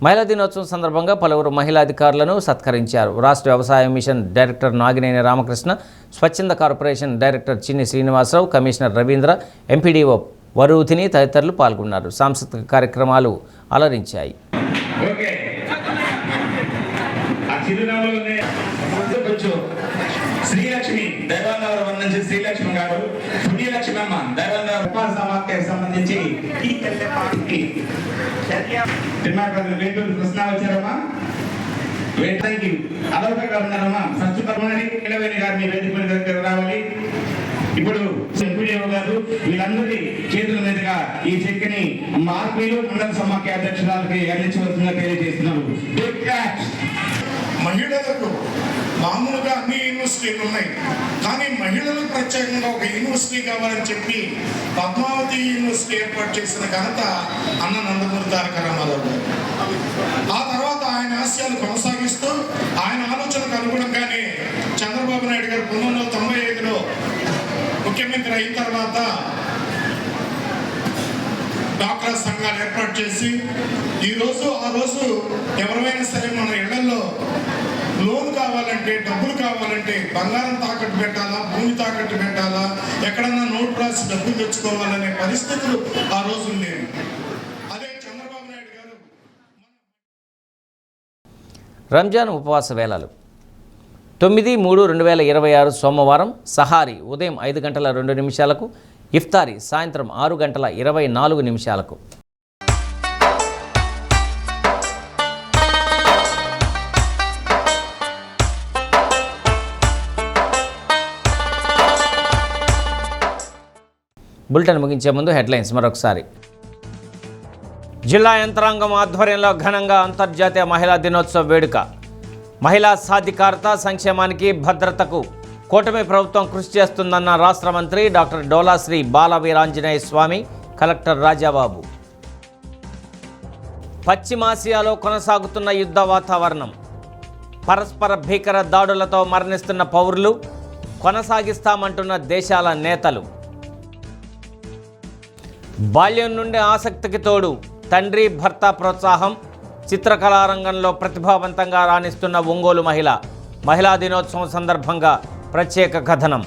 మహిళా దినోత్సవం సందర్భంగా పలువురు మహిళా అధికారులను సత్కరించారు. రాష్ట్ర వ్యవసాయ మిషన్ డైరెక్టర్ నాగినేని రామకృష్ణ, స్వచ్ఛంద కార్పొరేషన్ డైరెక్టర్ చిన్ని శ్రీనివాసరావు, కమిషనర్ రవీంద్ర, ఎంపీడీఓ వరూధిని తదితరులు పాల్గొన్నారు. సాంస్కృతిక కార్యక్రమాలు అలరించాయి. శ్రీలక్ష్మి దైవాంగవరం నుంచి శ్రీలక్ష్మి గారు, పుణ్యలక్ష్మమ్మ దైవాంగవరం ఉపాధి సమాఖ్యకు సంబంధించి ఈ తెల్లపాటికి వేటూరు కృష్ణ వచ్చారమ్మా. వేటానికి అదొక గారు ఉన్నారమ్మా. ఫస్ట్ పర్మనరీ ఇలవేణి గారు మీ వేదిక దగ్గర రావాలి. ఇప్పుడు ఎంపీడీఓ గారు వీళ్ళందరి చేతుల మీదుగా ఈ చెక్ని మార్పీలు మండల సమాఖ్య అధ్యక్షురాలకి అందించవలసిందిగా తెలియజేస్తున్నారు. మహిళలకు మామూలుగా అన్ని యూనివర్సిటీలు ఉన్నాయి, కానీ మహిళలకు ప్రత్యేకంగా ఒక యూనివర్సిటీ కావాలని చెప్పి పద్మావతి యూనివర్సిటీ ఏర్పాటు చేసిన ఘనత అన్న నందమూరి తారక రామారావు గారు. ఆ తర్వాత ఆయన ఆశయాలు కొనసాగిస్తూ ఆయన ఆలోచనకు అనుగుణంగానే చంద్రబాబు నాయుడు గారు 1995లో ముఖ్యమంత్రి అయిన తర్వాత డాక్రా సంఘాలు ఏర్పాటు చేసి ఆ రోజు ఎవరైనా సరే మన ఇళ్లలో లోన్ కావాలంటే, డబ్బులు కావాలంటే బంగారం తాకట్టు పెట్టాలా, భూమి తాకట్టు పెట్టాలా, ఎక్కడన్నా నోటు రాసి డబ్బులు తెచ్చుకోవాలనే పరిస్థితులు ఆ రోజు లేవు. అదే చంద్రబాబు నాయుడు గారు రంజాన్ ఉపవాస వేళలు 9/3/2026 సోమవారం సహారీ ఉదయం 5:02 ఇఫ్తారీ సాయంత్రం 6:24 బులెటిన్ ముగించే ముందు హెడ్లైన్స్ మరొకసారి. జిల్లా యంత్రాంగం ఆధ్వర్యంలో ఘనంగా అంతర్జాతీయ మహిళా దినోత్సవ వేడుక. మహిళా సాధికారత, సంక్షేమానికి, భద్రతకు కూటమి ప్రభుత్వం కృషి చేస్తుందన్న రాష్ట్ర మంత్రి డాక్టర్ డోలాశ్రీ బాలవీరాంజనేయ స్వామి, కలెక్టర్ రాజాబాబు. పశ్చిమాసియాలో కొనసాగుతున్న యుద్ధ వాతావరణం. పరస్పర భీకర దాడులతో మరణిస్తున్న పౌరులు, కొనసాగిస్తామంటున్న దేశాల నేతలు. బాల్యం నుండి ఆసక్తికి తోడు తండ్రి భర్త ప్రోత్సాహం. చిత్రకళారంగంలో ప్రతిభావంతంగా రాణిస్తున్న ఒంగోలు మహిళ. మహిళా దినోత్సవం సందర్భంగా ప్రత్యేక కథనం.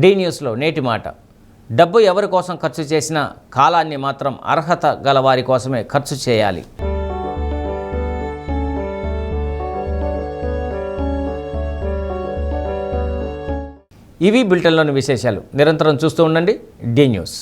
డి న్యూస్లో నేటి మాట. డబ్బు ఎవరి కోసం ఖర్చు చేసినా కాలాన్ని మాత్రం అర్హత గల వారి కోసమే ఖర్చు చేయాలి. ఇవి బులెటిన్లోని విశేషాలు. నిరంతరం చూస్తూ ఉండండి డి న్యూస్.